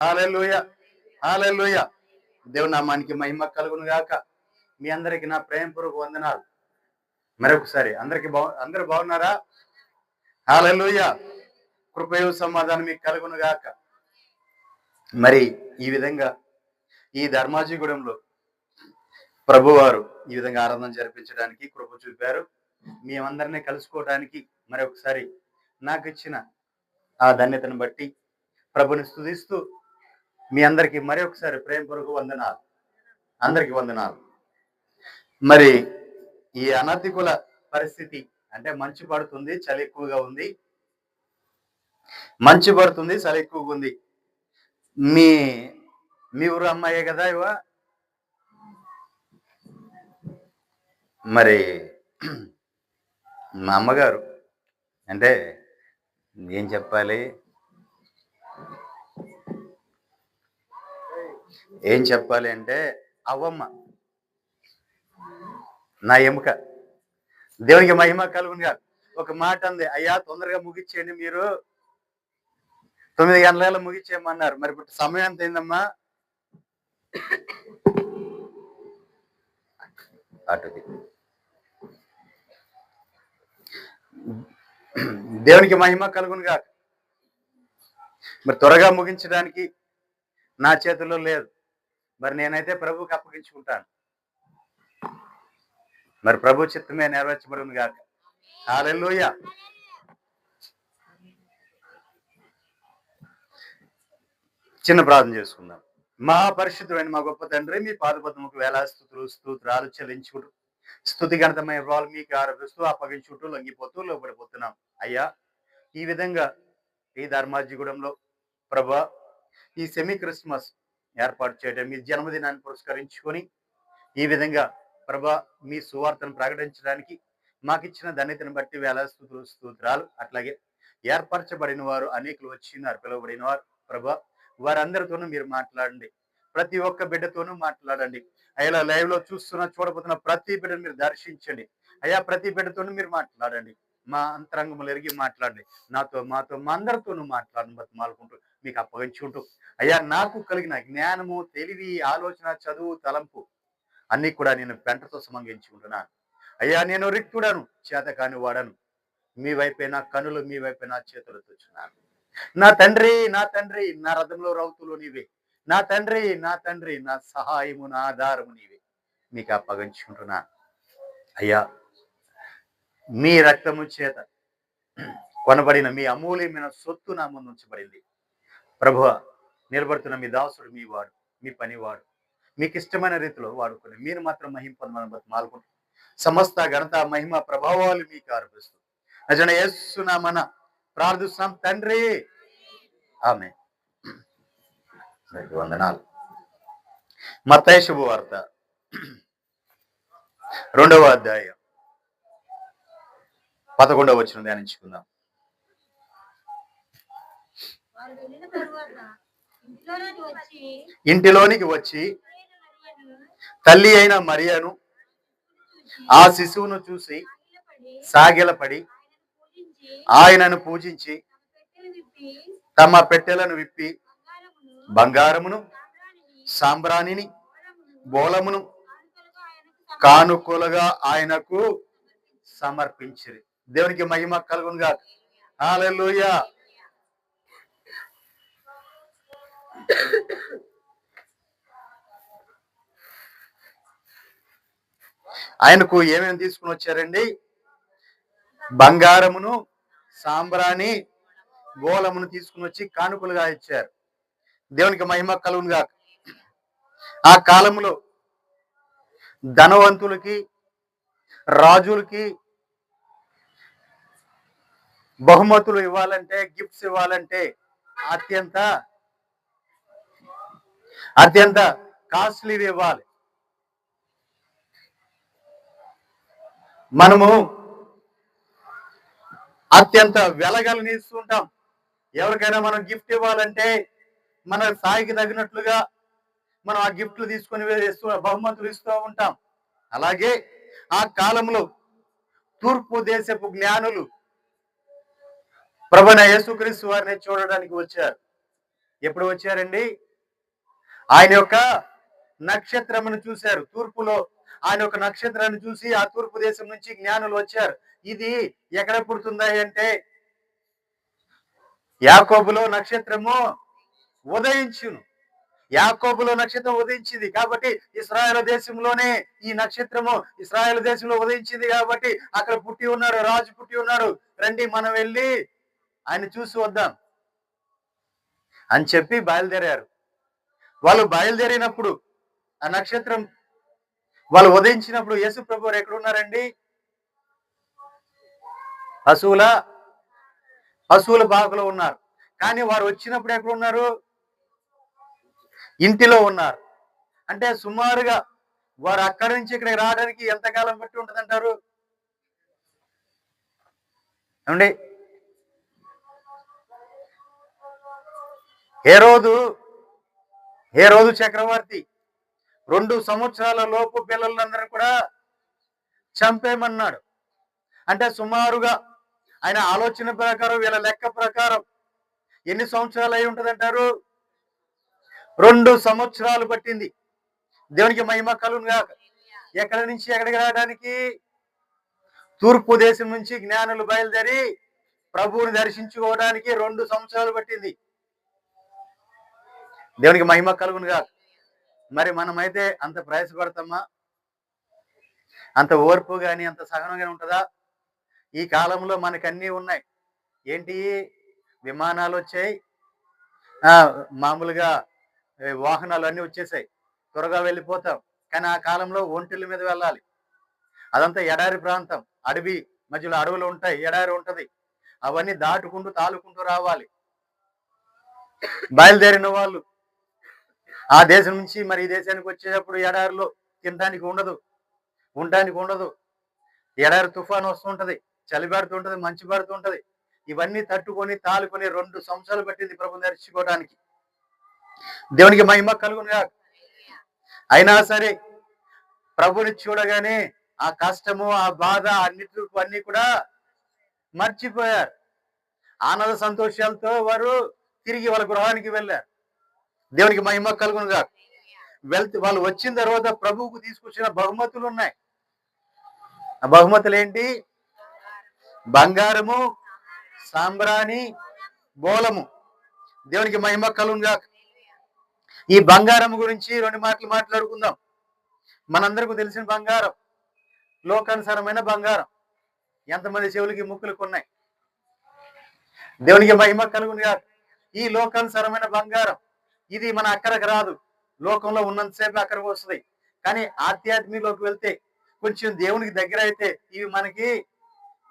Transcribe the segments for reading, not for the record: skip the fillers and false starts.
హల్లెలూయా, హల్లెలూయా. దేవుని నామానికి మహిమ కలుగును గాక. మీ అందరికి నా ప్రేమపూర్వక వందనాలు. మరొకసారి అందరూ బాగున్నారా? హల్లెలూయా. కృపయు సమాధానం మీకు కలుగును గాక. మరి ఈ విధంగా ఈ ధర్మాజిగూడెంలో ప్రభువారు ఈ విధంగా ఆరాధన జరిపించడానికి కృప చూపారు. మేమందరినీ కలుసుకోవడానికి మరొకసారి నాకు ఇచ్చిన ఆ ధన్యతను బట్టి ప్రభుని స్తుతిస్తూ మీ అందరికీ మరొకసారి ప్రేమపూర్వక వందనాలు. అందరికి వందనాలు. మరి ఈ అనధికుల పరిస్థితి అంటే మంచు పడుతుంది, చలి ఎక్కువగా ఉంది. మంచు పడుతుంది, చలి ఎక్కువగా ఉంది. మీ మీ ఊరు అమ్మాయే కదా ఇవ? మరి మా అమ్మగారు అంటే ఏం చెప్పాలి, అంటే అవ్వమ్మ నా ఎముక. దేవునికి మహిమ కలుగునుగా. ఒక మాట అంది, అయ్యా తొందరగా ముగిచ్చేయండి, మీరు 9 గంటల ముగిచ్చేయమన్నారు. మరి ఇప్పుడు సమయం ఎంత అయిందమ్మా? అటుది. దేవునికి మహిమ కలుగునుగా. మరి త్వరగా ముగించడానికి నా చేతుల్లో లేదు. మరి నేనైతే ప్రభువుకి అప్పగించుకుంటాను. మరి ప్రభు చిత్తమే నెరవేర్చబడును గాక. హల్లెలూయా. చిన్న ప్రార్థన చేసుకుందాం. మహాపరిశుద్ధుడైన మా గొప్ప తండ్రి, మీ పాదపద్మముకు వేలాది స్తోత్రాలు చెల్లించుకుంటూ స్తుతి ఘనతమైన వాళ్ళు మీకు ఆరోపిస్తూ అప్పగించుకుంటూ లొంగిపోతూ లోబడిపోతున్నాం. అయ్యా, ఈ విధంగా ఈ ధర్మాజిగూడెంలో ప్రభా ఈ సెమీ క్రిస్మస్ ఏర్పాటు చేయడం, మీ జన్మదినాన్ని పురస్కరించుకొని ఈ విధంగా ప్రభా మీ సువార్తను ప్రకటించడానికి మాకిచ్చిన ధన్యతను బట్టి వేలాది స్తోత్రాలు. అట్లాగే ఏర్పరచబడిన వారు అనేకులు వచ్చినారు, పిలువబడిన వారు ప్రభా వారందరితోనూ మీరు మాట్లాడండి. ప్రతి ఒక్క బిడ్డతోనూ మాట్లాడండి. అయ్యా, లైవ్ లో చూడబోతున్న ప్రతి బిడ్డను మీరు దర్శించండి. అయ్యా, ప్రతి బిడ్డతోనూ మీరు మాట్లాడండి. మా అంతరంగములు ఎరిగి మాట్లాడండి. మాతో మా అందరితోనూ మాట్లాడుకుంటూ మీకు అప్పగించుకుంటూ అయ్యా, నాకు కలిగిన జ్ఞానము, తెలివి, ఆలోచన, చదువు, తలంపు అన్ని కూడా నేను పెంటతో సమంగించుకుంటున్నాను. అయ్యా, నేను రిక్తుడను, చేత కాని వాడను. మీ వైపే నా కనులు, మీ వైపే నా చేతులు తెచ్చున్నాను. నా తండ్రి, నా రథంలో రౌతులు నీవే. నా తండ్రి, నా సహాయము, నా ఆధారము నీవే. మీకు అప్పగించుకుంటున్నాను. అయ్యా, మీ రక్తము చేత కొనబడిన మీ అమూల్యమైన సొత్తు నా ముందు ఉంచబడింది. ప్రభువా, నిలబడుతున్న మీ దాసుడు, మీ వాడు, మీ పనివాడు, మీకు ఇష్టమైన రీతిలో వాడుకొని మీరు మాత్రం మహిమ పొందమని బతిమాలుకుంటూ సమస్త ఘనత, మహిమ, ప్రభావాలు మీకు ఆరోపిస్తూ నిజంగా యేసు నామమున ప్రార్థిస్తున్నాం తండ్రి, ఆమేన్. వందనాలు. మత్తయి శుభవార్త 2వ అధ్యాయం 11వ వచనం ధ్యానించుకుందాం. ఇంటిలోనికి వచ్చి తల్లి అయిన మరియను ఆ శిశువును చూసి సాగిలపడి ఆయనను పూజించి తమ పెట్టెలను విప్పి బంగారమును, సాంబ్రాణిని, బోళమును కానుకలుగా ఆయనకు సమర్పించిరి. దేవునికి మహిమ కలుగునుగా. హల్లెలూయా. ఆయనకు ఏమేమి తీసుకుని వచ్చారండి? బంగారమును, సాంబ్రాణి, గోళమును తీసుకుని వచ్చి కానుకలుగా ఇచ్చారు. దేవునికి మహిమ కలుగునుగా. ఆ కాలంలో ధనవంతులకి, రాజులకి బహుమతులు ఇవ్వాలంటే, గిఫ్ట్స్ ఇవ్వాలంటే అత్యంత కాస్ట్లీ ఇవ్వాలి. మనము అత్యంత వెలగలని ఇస్తుంటాం. ఎవరికైనా మనం గిఫ్ట్ ఇవ్వాలంటే మన స్థాయికి తగినట్లుగా మనం ఆ గిఫ్ట్లు తీసుకొని బహుమతులు ఇస్తూ ఉంటాం. అలాగే ఆ కాలంలో తూర్పు దేశపు జ్ఞానులు ప్రభువైన యేసుక్రీస్తు వారిని చూడడానికి వచ్చారు. ఎప్పుడు వచ్చారండి? ఆయన యొక్క నక్షత్రమును చూశారు. తూర్పులో ఆయన యొక్క నక్షత్రాన్ని చూసి ఆ తూర్పు దేశం నుంచి జ్ఞానులు వచ్చారు. ఇది ఎక్కడ పుడుతుందా అంటే యాకోబులో నక్షత్రము ఉదయించును. యాకోబులో నక్షత్రం ఉదయించింది కాబట్టి ఇశ్రాయేలు దేశంలోనే ఈ నక్షత్రము ఇశ్రాయేలు దేశంలో ఉదయించింది కాబట్టి అక్కడ పుట్టి ఉన్నాడు, రాజు పుట్టి ఉన్నాడు. రండి మనం వెళ్ళి ఆయన చూసి వద్దాం అని చెప్పి బయలుదేరారు. వాళ్ళు బయలుదేరినప్పుడు ఆ నక్షత్రం వాళ్ళు ఉదయించినప్పుడు యేసు ప్రభు వారు ఎక్కడున్నారండి? పశువుల బాగులో ఉన్నారు. కానీ వారు వచ్చినప్పుడు ఎక్కడున్నారు? ఇంటిలో ఉన్నారు. అంటే సుమారుగా వారు అక్కడి నుంచి ఇక్కడికి రావడానికి ఎంతకాలం బట్టి ఉంటదంటారు? ఏమండి? హేరోదు చక్రవర్తి 2 సంవత్సరాల లోపు పిల్లలందరూ కూడా చంపేయమన్నాడు. అంటే సుమారుగా ఆయన ఆలోచన ప్రకారం వీళ్ళ లెక్క ప్రకారం ఎన్ని సంవత్సరాలు అయి ఉంటదంటారు? 2 సంవత్సరాలు పట్టింది. దేవునికి మహిమ కలుగును గాక. ఎక్కడి నుంచి ఎక్కడికి రావడానికి? తూర్పు దేశం నుంచి జ్ఞానులు బయలుదేరి ప్రభువుని దర్శించుకోవడానికి 2 సంవత్సరాలు పట్టింది. దేవునికి మహిమ కలుగును గాక. మరి మనమైతే అంత ప్రయాసపడతామా? అంత ఓర్పు గాని అంత సహనం గాని ఉంటుందా? ఈ కాలంలో మనకు అన్నీ ఉన్నాయి. ఏంటి? విమానాలు వచ్చాయి, మామూలుగా వాహనాలు అన్నీ వచ్చేసాయి, త్వరగా వెళ్ళిపోతాం. కానీ ఆ కాలంలో ఒంటెల మీద వెళ్ళాలి. అదంతా ఎడారి ప్రాంతం, అడవి మధ్యలో అడవులు ఉంటాయి, ఎడారి ఉంటది. అవన్నీ దాటుకుంటూ తాలుకుంటూ రావాలి. బయలుదేరిన వాళ్ళు ఆ దేశం నుంచి మరి ఈ దేశానికి వచ్చేటప్పుడు ఎడారిలో తినడానికి ఉండదు, ఉండడానికి ఉండదు. ఎడారి తుఫాను వస్తుంటది, చలి పడుతుంటది, మంచు పడుతుంటది. ఇవన్నీ తట్టుకొని తాలుకొని 2 సంవత్సరాలు పట్టింది ప్రభుని దర్శించుకోవడానికి. దేవునికి మహిమ కలుగును గాక. అయినా సరే ప్రభుని చూడగానే ఆ కష్టము, ఆ బాధ, అన్ని కూడా మర్చిపోయారు. ఆనంద సంతోషాలతో వారు తిరిగి వాళ్ళ గృహానికి వెళ్ళారు. దేవునికి మహిమ కలుగును గాక. వాళ్ళు వచ్చిన తర్వాత ప్రభువుకు తీసుకొచ్చిన బహుమతులు ఉన్నాయి. ఆ బహుమతులు ఏంటి? బంగారము, సాంబ్రాణి, బోలము. దేవునికి మహిమ కలుగును గాక. ఈ బంగారం గురించి 2 మాటలు మాట్లాడుకుందాం. మనందరికీ తెలిసిన బంగారం, లోకానుసారమైన బంగారం. ఎంతమంది చెవులకి ముక్కులకు ఉన్నాయి? దేవునికి మహిమ కలుగును గాక. ఈ లోకానుసారమైన బంగారం ఇది మన అక్కడికి రాదు. లోకంలో ఉన్నంతసేపు అక్కడికి వస్తుంది. కానీ ఆధ్యాత్మికలోకి వెళ్తే, కొంచెం దేవునికి దగ్గర అయితే ఇవి మనకి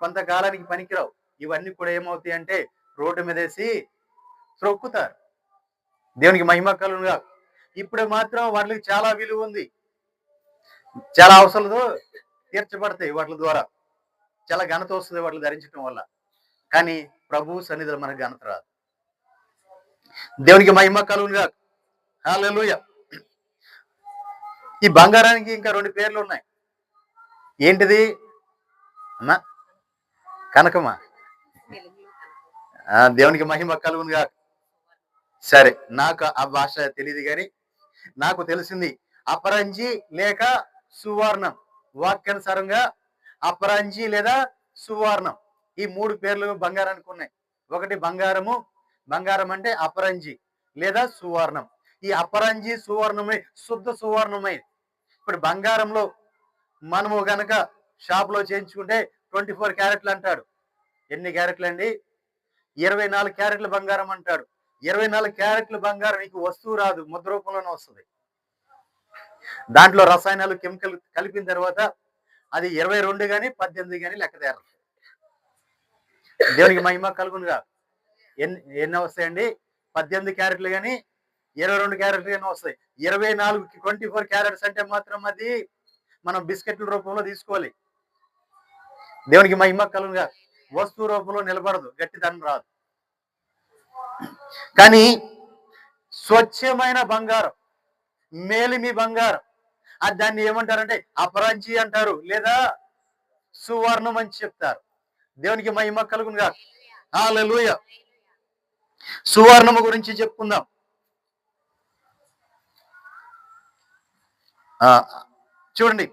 కొంతకాలానికి పనికిరావు. ఇవన్నీ కూడా ఏమవుతాయి అంటే రోడ్డు మీద వేసి త్రొక్కుతారు. దేవునికి మహిమ కలుగును గాక. ఇప్పుడు మాత్రం వాటికి చాలా విలువ ఉంది, చాలా అవసరాలు తీర్చబడతాయి వాటి ద్వారా, చాలా ఘనత వస్తుంది వాటిని ధరించడం వల్ల. కానీ ప్రభు సన్నిధిలో మనకు ఘనత రాదు. దేవునికి మహిమ కలుగును గాక. హల్లెలూయా. ఈ బంగారానికి ఇంకా 2 పేర్లు ఉన్నాయి. ఏంటిది అమ్మా? కనకమా? దేవునికి మహిమ కలుగును గాక. సరే, నాకు ఆ భాష తెలియదు కానీ నాకు తెలిసింది అపరంజి లేక సువర్ణం. వాక్యానుసారంగా అపరంజి లేదా సువర్ణం, ఈ 3 పేర్లు బంగారానికి ఉన్నాయి. ఒకటి బంగారము, బంగారం అంటే అపరంజి లేదా సువర్ణం. ఈ అపరంజి సువర్ణమే శుద్ధ సువర్ణమే. ఇప్పుడు బంగారంలో మనము గనక షాప్ లో చేయించుకుంటే 24 క్యారెట్లు అంటాడు. ఎన్ని క్యారెట్లు అండి? 24 క్యారెట్ల బంగారం అంటాడు. 24 క్యారెట్ల బంగారం నీకు వస్తువు రాదు, ముద్ర రూపంలోనే వస్తుంది. దాంట్లో రసాయనాలు, కెమికల్ కలిపిన తర్వాత అది 22 గాని 18 గాని లెక్క తేరు. దేవునికి మహిమ కలుగునుగా. ఎన్ని వస్తాయండి? 18 క్యారెట్లు గాని 22 క్యారెట్లు గాని వస్తాయి. 24 క్యారెట్స్ అంటే మాత్రం అది మనం బిస్కెట్ల రూపంలో తీసుకోవాలి. దేవునికి మహిమ కలుగునుగా. వస్తువు రూపంలో నిలబడదు, గట్టిదనం రాదు. కానీ స్వచ్ఛమైన బంగారం, మేలిమి బంగారం, అది దాన్ని ఏమంటారంటే అపరంజి అంటారు లేదా సువర్ణం అని చెప్తారు. దేవునికి మహిమ కలుగునుగా. హల్లెలూయా. సువర్ణము గురించి చెప్పుకుందాం. ఆ చూడండి,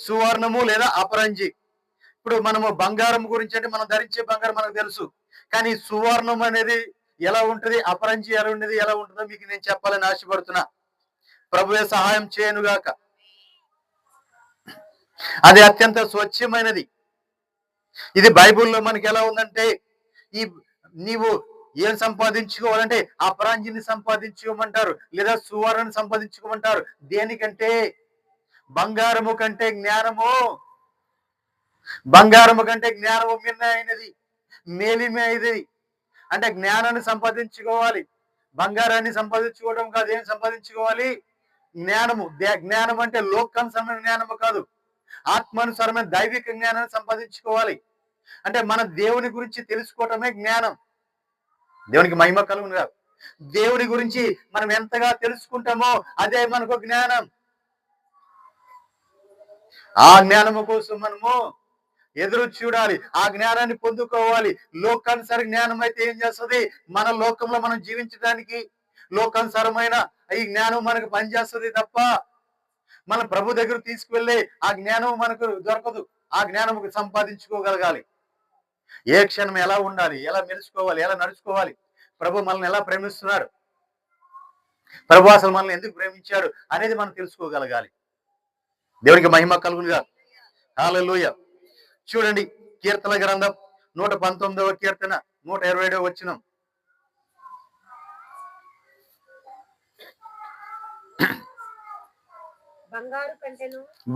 సువర్ణము లేదా అపరంజి. ఇప్పుడు మనము బంగారం గురించి అంటే మనం ధరించే బంగారం మనకు తెలుసు. కానీ సువర్ణం అనేది ఎలా ఉంటది? అపరంజి ఎలా ఉండేది ఎలా ఉంటుందో మీకు నేను చెప్పాలని ఆశపడుతున్నా. ప్రభువే సహాయం చేయనుగాక. అది అత్యంత స్వచ్ఛమైనది. ఇది బైబిల్‌లో మనకి ఎలా ఉందంటే, ఈ నీవు ఏం సంపాదించుకోవాలంటే అపరాంజిని సంపాదించుకోమంటారు. లేదా సువర్ణాన్ని సంపాదించుకోమంటారు. దేనికంటే బంగారము కంటే జ్ఞానము, బంగారము కంటే జ్ఞానము మిన్నైనది, మేలిమైనది. అంటే జ్ఞానాన్ని సంపాదించుకోవాలి. బంగారాన్ని సంపాదించుకోవడం కాదు. ఏం సంపాదించుకోవాలి? జ్ఞానము. జ్ఞానం అంటే లోకానుసరమైన జ్ఞానము కాదు. ఆత్మానుసారమైన దైవిక జ్ఞానాన్ని సంపాదించుకోవాలి. అంటే మన దేవుని గురించి తెలుసుకోవటమే జ్ఞానం. దేవునికి మహిమ కలుగును గాక. దేవుని గురించి మనం ఎంతగా తెలుసుకుంటామో అదే మనకు జ్ఞానం. ఆ జ్ఞానము కోసం మనము ఎదురు చూడాలి. ఆ జ్ఞానాన్ని పొందుకోవాలి. లోకానుసార జ్ఞానం అయితే ఏం చేస్తుంది? మన లోకంలో మనం జీవించడానికి లోకానుసారమైన ఈ జ్ఞానం మనకు పనిచేస్తుంది తప్ప మన ప్రభు దగ్గర తీసుకువెళ్ళే ఆ జ్ఞానం మనకు దొరకదు. ఆ జ్ఞానం సంపాదించుకోగలగాలి. ఏ క్షణం ఎలా ఉండాలి, ఎలా మెలుచుకోవాలి, ఎలా నడుచుకోవాలి, ప్రభు మనల్ని ఎలా ప్రేమిస్తున్నాడు, ప్రభు అసలు మనల్ని ఎందుకు ప్రేమించాడు అనేది మనం తెలుసుకోగలగాలి. దేవునికి మహిమ కలుగునుగా. హల్లెలూయా. చూడండి, కీర్తన గ్రంథం 119వ కీర్తన 127వ వచనం.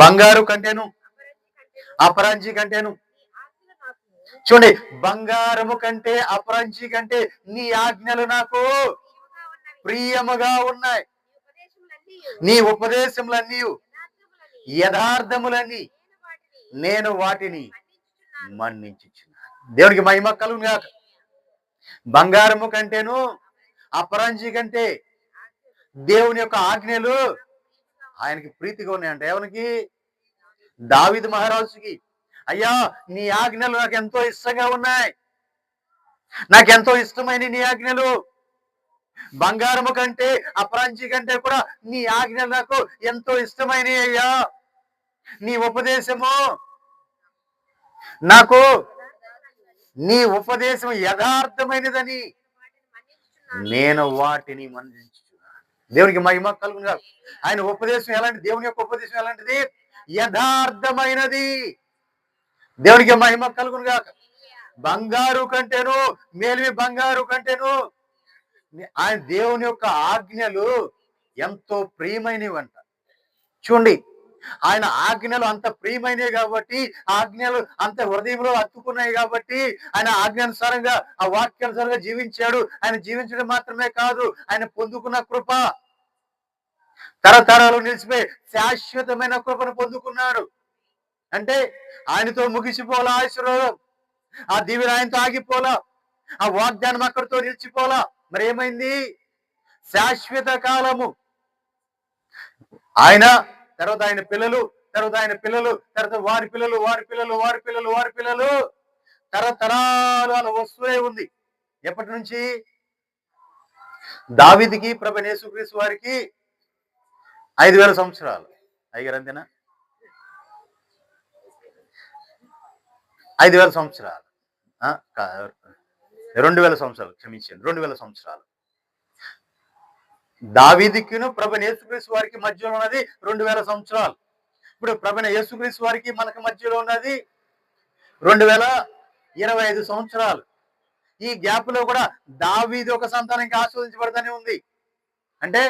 బంగారు కంటేను అపరంజి కంటేను. చూడండి, బంగారము కంటే అపరంజి కంటే నీ ఆజ్ఞలు నాకు ప్రియముగా ఉన్నాయి. నీ ఉపదేశములన్నీ యథార్థములని నేను వాటిని మన్నించుచున్నాను. దేవునికి మహిమ కలుగును గాక. బంగారము కంటేను అపరంజి కంటే దేవుని యొక్క ఆజ్ఞలు ఆయనకి ప్రీతిగా ఉన్నాయంట. ఎవరికి? దావీదు మహారాజుకి. అయ్యా, నీ ఆజ్ఞలు నాకు ఎంతో ఇష్టంగా ఉన్నాయి. నాకెంతో ఇష్టమైన నీ ఆజ్ఞలు. బంగారము కంటే అపరంజి కంటే కూడా నీ ఆజ్ఞలు నాకు ఎంతో ఇష్టమైనవి అయ్యా. నీ ఉపదేశము నాకు, నీ ఉపదేశం యథార్థమైనదని నేను వాటిని మన్నించుచున్నాను. దేవునికి మహిమ కలుగును గాక. ఆయన ఉపదేశం ఎలాంటి? దేవుని యొక్క ఉపదేశం ఎలాంటిది? యథార్థమైనది. దేవునికి మహిమ కలుగును గాక. బంగారు కంటేను మేలిమి, బంగారు కంటేను ఆయన దేవుని యొక్క ఆజ్ఞలు ఎంతో ప్రియమైనవంట. చూడండి, ఆయన ఆజ్ఞలు అంత ప్రియమైనవి కాబట్టి, ఆజ్ఞలు అంత హృదయంలో అతుక్కున్నాయి కాబట్టి ఆయన ఆజ్ఞానుసారంగా ఆ వాక్యానుసారంగా జీవించాడు. ఆయన జీవించడం మాత్రమే కాదు, ఆయన పొందుకున్న కృప తరతరాలు నిలిచిపోయి శాశ్వతమైన కృపను పొందుకున్నాడు. అంటే ఆయనతో ముగిసిపోలా ఆశీర్వాదం, ఆ దీవెన ఆయనతో ఆగిపోలా, ఆ వాగ్దానం అక్కడితో నిలిచిపోలా. మరి ఏమైంది? శాశ్వత కాలము. ఆయన తర్వాత ఆయన పిల్లలు, తర్వాత ఆయన పిల్లలు, తర్వాత వారి పిల్లలు, వారి పిల్లలు, వారి పిల్లలు, వారి పిల్లలు, తరతరాలు అలా వస్తూనే ఉంది. ఎప్పటి నుంచి? దావీదుకి, ప్రభువైన యేసుక్రీస్తు వారికి 5000 సంవత్సరాలు. అయ్యారు అంతేనా? 5000 సంవత్సరాలు, 2000 సంవత్సరాలు, క్షమించండి, 2000 సంవత్సరాలు. దావీదుకిను ప్రభువైన యేసుక్రీస్తు వారికి మధ్యలో ఉన్నది 2000 సంవత్సరాలు. ఇప్పుడు ప్రభువైన యేసుక్రీస్తు వారికి మనకి మధ్యలో ఉన్నది 2025 సంవత్సరాలు. ఈ గ్యాప్ లో కూడా దావీదు ఒక సంతానానికి ఆస్వాదించబడతానే ఉంది. అంటే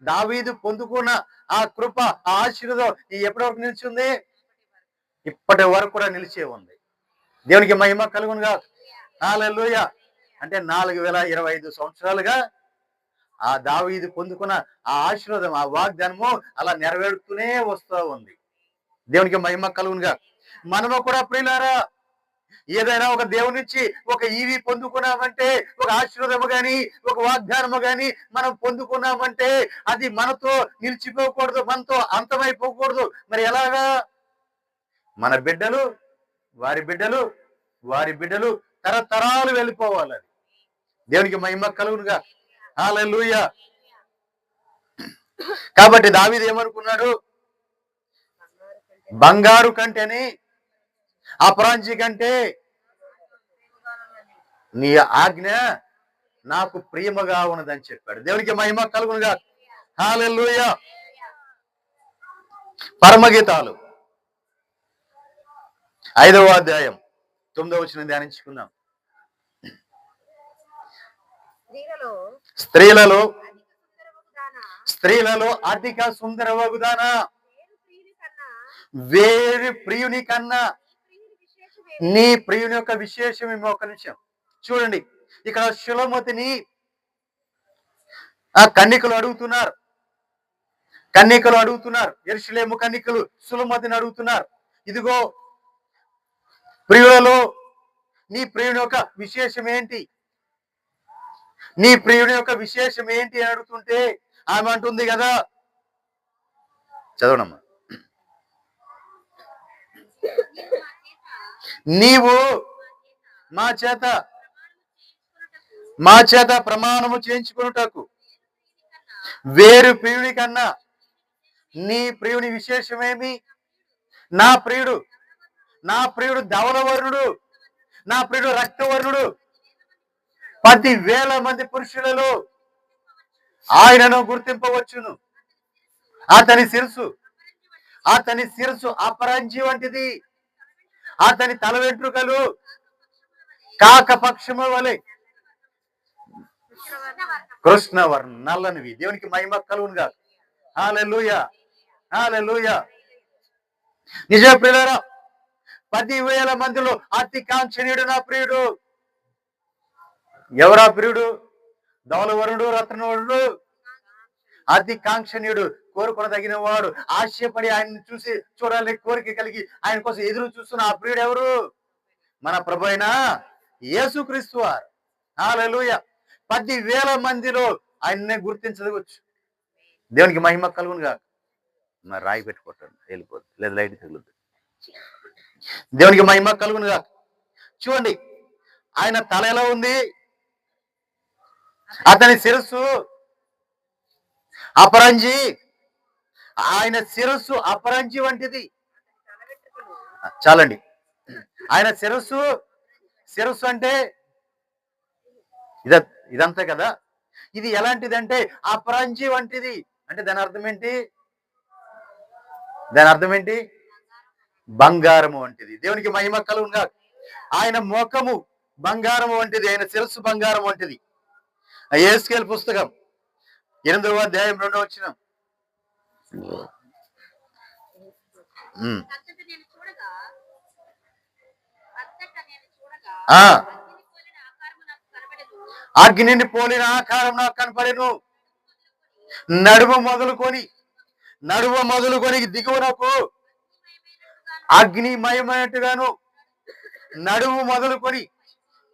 దావీదు పొందుకున్న ఆ కృప, ఆ ఆశీర్వాదం ఎప్పటి వరకు నిలిచింది? ఇప్పటి వరకు కూడా నిలిచే ఉంది. దేవునికి మహిమ కలుగునుగా. హల్లెలూయా. అంటే 4025 సంవత్సరాలుగా ఆ దావీదు పొందుకున్న ఆ ఆశీర్వాదం, ఆ వాగ్దానము అలా నెరవేరుతూనే వస్తూ ఉంది. దేవునికి మహిమ కలుగునుగా. మనము కూడా ప్రియులారా, ఏదైనా ఒక దేవుని నుంచి ఒక ఈవి పొందుకున్నామంటే, ఒక ఆశీర్వాదము గాని, ఒక వాగ్దానము గాని మనం పొందుకున్నామంటే అది మనతో నిలిచిపోకూడదు, మనతో అంతమైపోకూడదు. మరి ఎలాగా? మన బిడ్డలు, వారి బిడ్డలు, వారి బిడ్డలు తరతరాలు వెళ్ళిపోవాలి. దేవునికి మహిమ కలుగునుగా. హల్లెలూయా. కాబట్టి దావీదు ఏమనుకున్నాడు? బంగారు కంటేని అపరాంజి కంటే నీ ఆజ్ఞ నాకు ప్రియముగా ఉన్నదని చెప్పాడు. దేవునికి మహిమ కలుగునుగా. హల్లెలూయా. పరమగీతాలు 5వ అధ్యాయం 9వ వచనం ధ్యానించుకుందాం. స్త్రీలలో అధిక సుందరవగుదానా వేరు ప్రియుని కన్నా నీ ప్రియుని యొక్క విశేషం ఏమో. ఒక నిమిషం చూడండి, ఇక్కడ శులమతిని ఆ కన్నికలు అడుగుతున్నారు. యెరూషలేము కన్నికలు సులమతిని అడుగుతున్నారు, ఇదిగో ప్రియులలో నీ ప్రియుని యొక్క విశేషం ఏంటి, నీ ప్రియుని యొక్క విశేషం ఏంటి అని అడుగుతుంటే ఆమె అంటుంది కదా, చదవనమ్మా. నీవు మా చేత ప్రమాణము చేయించుకున్నటకు వేరు ప్రియుని కన్నా నీ ప్రియుని విశేషమేమి? నా ప్రియుడు ధవలవర్ణుడు, నా ప్రియుడు రక్తవర్ణుడు, 10,000 మంది పురుషులలో ఆయనను గుర్తింపవచ్చును. అతని శిరస్సు అపరంజి వంటిది, అతని తల వెంట్రుకలు కాకపక్షము వలె కృష్ణవర్ణ నల్లనివి. దేవునికి మహిమ కలుగునుగా. హల్లెలూయా, హల్లెలూయా. నిజ ప్రియులారా, 10,000 మందిలో అతి కాంక్షణీయుడు నా ప్రియుడు. ఎవరా ప్రియుడు? ధవలవరుడు, రత్నవరుడు, అతి కాంక్షణీయుడు, కోరుకొనదగిన వాడు, ఆశపడి ఆయన చూడాలని కోరిక కలిగి ఆయన కోసం ఎదురు చూస్తున్న ఆ ప్రియుడు ఎవరు? మన ప్రభు అయిన యేసుక్రీస్తు వారు. హల్లెలూయా. 10,000 మందిలో ఆయన్నే గుర్తించవచ్చు. దేవునికి మహిమ కలుగునుగా. మరి రాయి పెట్టుకుంటాను, వెళ్ళిపోద్ది, లేదా లైట్ తగులుద్ది. దేవునికి మహిమ కలుగునుగా. చూడండి, ఆయన తల ఎలా ఉంది? అతని శిరస్సు అపరంజి, ఆయన శిరస్సు అపరంజి వంటిది. చాలండి. ఆయన శిరస్సు అంటే ఇదంతా కదా. ఇది ఎలాంటిదంటే అపరంజి వంటిది. అంటే దాని అర్థం ఏంటి? బంగారము వంటిది. దేవునికి మహిమ కలుగునుగా. ఆయన ముఖము బంగారము వంటిది, ఆయన శిరస్సు బంగారం వంటిది. యెహెజ్కేలు పుస్తకం 8వ అధ్యాయం 2వ వచనం. అగ్నిని పోలిన ఆకారం నాకు కనపడెను. నడుము మొదలుకొని దిగువనకు అగ్నిమయమైనట్టుగాను, నడుము మొదలుకొని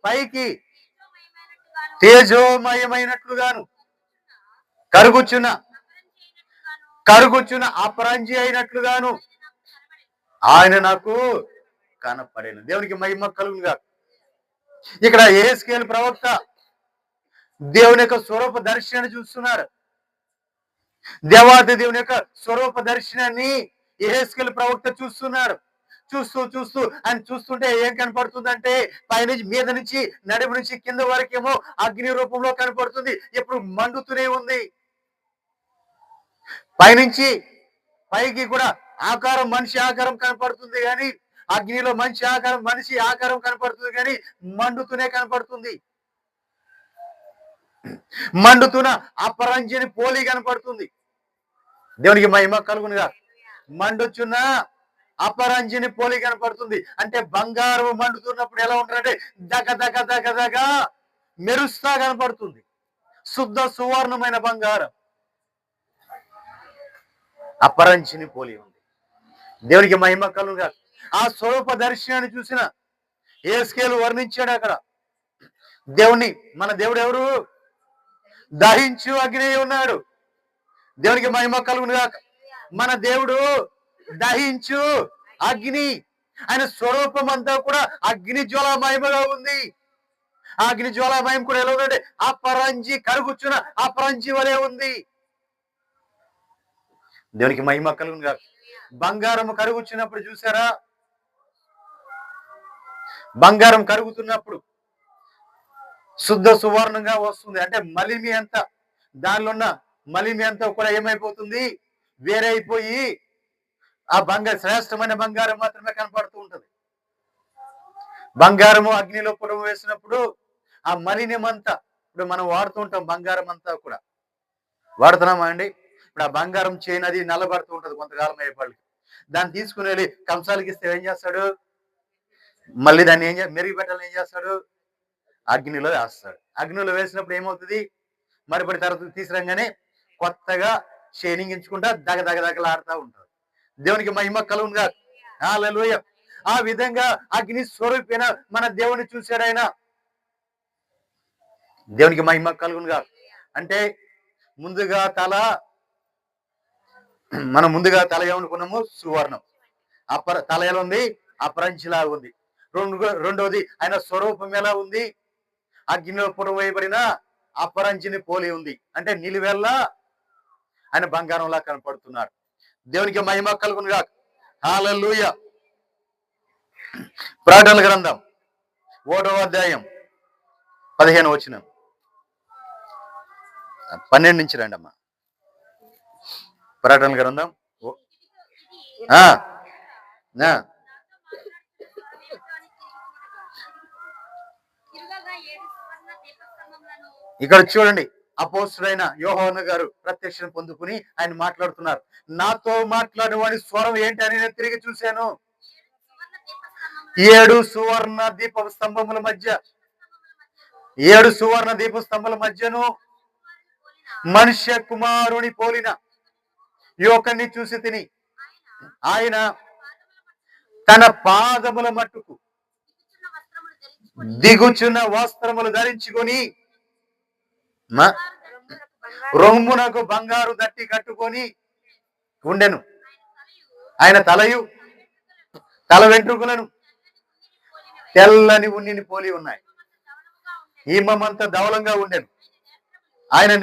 పైకి తేజోమయమైనట్లుగాను, కరుగుచున్న అపరంజి అయినట్లుగాను ఆయన నాకు కనపడేను. దేవునికి మహిమ కలుగునుగా. ఇక్కడ యెహెజ్కేలు ప్రవక్త దేవుని యొక్క స్వరూప దర్శనాన్ని చూస్తున్నారు. దేవాది దేవుని యొక్క స్వరూప దర్శనాన్ని యెహెజ్కేలు ప్రవక్త చూస్తున్నారు. చూస్తూ ఆయన చూస్తుంటే ఏం కనపడుతుందంటే, పైనుంచి మీద నుంచి నడుము నుంచి కింద వరకేమో అగ్ని రూపంలో కనపడుతుంది. ఎప్పుడు మండుతూనే ఉంది. పైనుంచి పైకి కూడా ఆకారం మనిషి ఆకారం కనపడుతుంది, కానీ అగ్నిలో మనిషి ఆకారం కనపడుతుంది, కానీ మండుతూనే కనపడుతుంది. మండుతున్న అపరంజిని పోలి కనపడుతుంది. దేవునికి మహిమ కలుగునుగా. మండుచున్న అపరంజిని పోలి కనపడుతుంది. అంటే బంగారం మండుతున్నప్పుడు ఎలా ఉంటుందంటే దగ మెరుస్తా కనపడుతుంది. శుద్ధ సువర్ణమైన బంగారం అపరంజిని పోలి ఉంది. దేవునికి మహిమ కలుగునుగా. ఆ స్వరూప దర్శనాన్ని చూసిన యెహెజ్కేలు వర్ణించాడు అక్కడ దేవుని. మన దేవుడు ఎవరు? దహించు అగ్ని ఉన్నాడు. దేవునికి మహిమ కలుగునుగా. మన దేవుడు దహించు అగ్ని. ఆయన స్వరూపం అంతా కూడా అగ్ని జ్వాలామయముగా ఉంది. ఆ అగ్ని జ్వాలామయం కూడా ఎలా ఉందంటే అపరంజి, కరుగుచున్న అపరంజి వలె ఉంది. దేవునికి మహిమ కలుగును గాక. బంగారం కరుగుచ్చినప్పుడు చూసారా, బంగారం కరుగుతున్నప్పుడు శుద్ధ సువర్ణంగా వస్తుంది. అంటే మలిమి అంతా, దానిలో ఉన్న మలిమి అంతా కూడా ఏమైపోతుంది, వేరైపోయి ఆ శ్రేష్టమైన బంగారం మాత్రమే కనపడుతూ ఉంటది. బంగారము అగ్నిలో పుడమ వేసినప్పుడు ఆ మలినం అంతా, ఇప్పుడు మనం వాడుతూ ఉంటాం బంగారం అంతా కూడా వాడుతున్నామా అండి? ఇప్పుడు ఆ బంగారం చైన్ అది నల్లబడుతూ ఉంటది కొంతకాలం అయ్యేపళ్ళకి. దాన్ని తీసుకుని వెళ్ళి కంసాలకి ఇస్తే ఏం చేస్తాడు, మళ్ళీ దాన్ని మెరుగు పెట్టాలని ఏం చేస్తాడు, అగ్నిలో వేస్తాడు. అగ్నిలో వేసినప్పుడు ఏమవుతుంది, మరిపడి తర్వాత తీసుకురంగానే కొత్తగా షైనింగ్ ఇచ్చుకుంటా దగదగదగలాడుతూ ఉంటారు. దేవునికి మహిమ కలుగునుగా. హల్లెలూయా. ఆ విధంగా అగ్ని స్వరూపైన మన దేవుని చూశాడు ఆయన. దేవునికి మహిమ కలుగునుగా. అంటే మనం ముందుగా తల ఏమనుకున్నాము, సువర్ణం. తల ఎలా ఉంది, అపరంజిలా ఉంది. రెండోది ఆయన స్వరూపం ఎలా ఉంది, అగ్నిలో పుడవేయబడిన అపరంజిని పోలి ఉంది. అంటే నిలువెల్లా ఆయన బంగారంలా కనపడుతున్నాడు. దేవునికి మహిమ కలుగునుగా. హల్లెలూయా. ప్రకటనల గ్రంథం 1వ అధ్యాయం 15వ వచనం, 12 నుంచి రండి అమ్మా. ప్రకటనల గ్రంథం ఇక్కడ చూడండి, అపోస్తుడైన యోహాను గారు ప్రత్యక్షం పొందుకుని ఆయన మాట్లాడుతున్నారు. నాతో మాట్లాడిన వాడి స్వరం ఏంటి అని నేను తిరిగి చూశాను. 7 సువర్ణ దీప స్తంభముల మధ్య, 7 సువర్ణ దీప స్తంభముల మధ్యను మనుష్య కుమారుని పోలిన యువకుని చూసి తిని, ఆయన తన పాదముల మట్టుకు దిగుచున్న వస్త్రములు ధరించుకొని రొమ్మునకు బంగారు దట్టి కట్టుకొని ఉండెను. ఆయన తల వెంట్రుకలను తెల్లని ఉన్నిని పోలి ఉన్నాయి. హిమమంతా ధవలంగా ఉండెను. ఆయన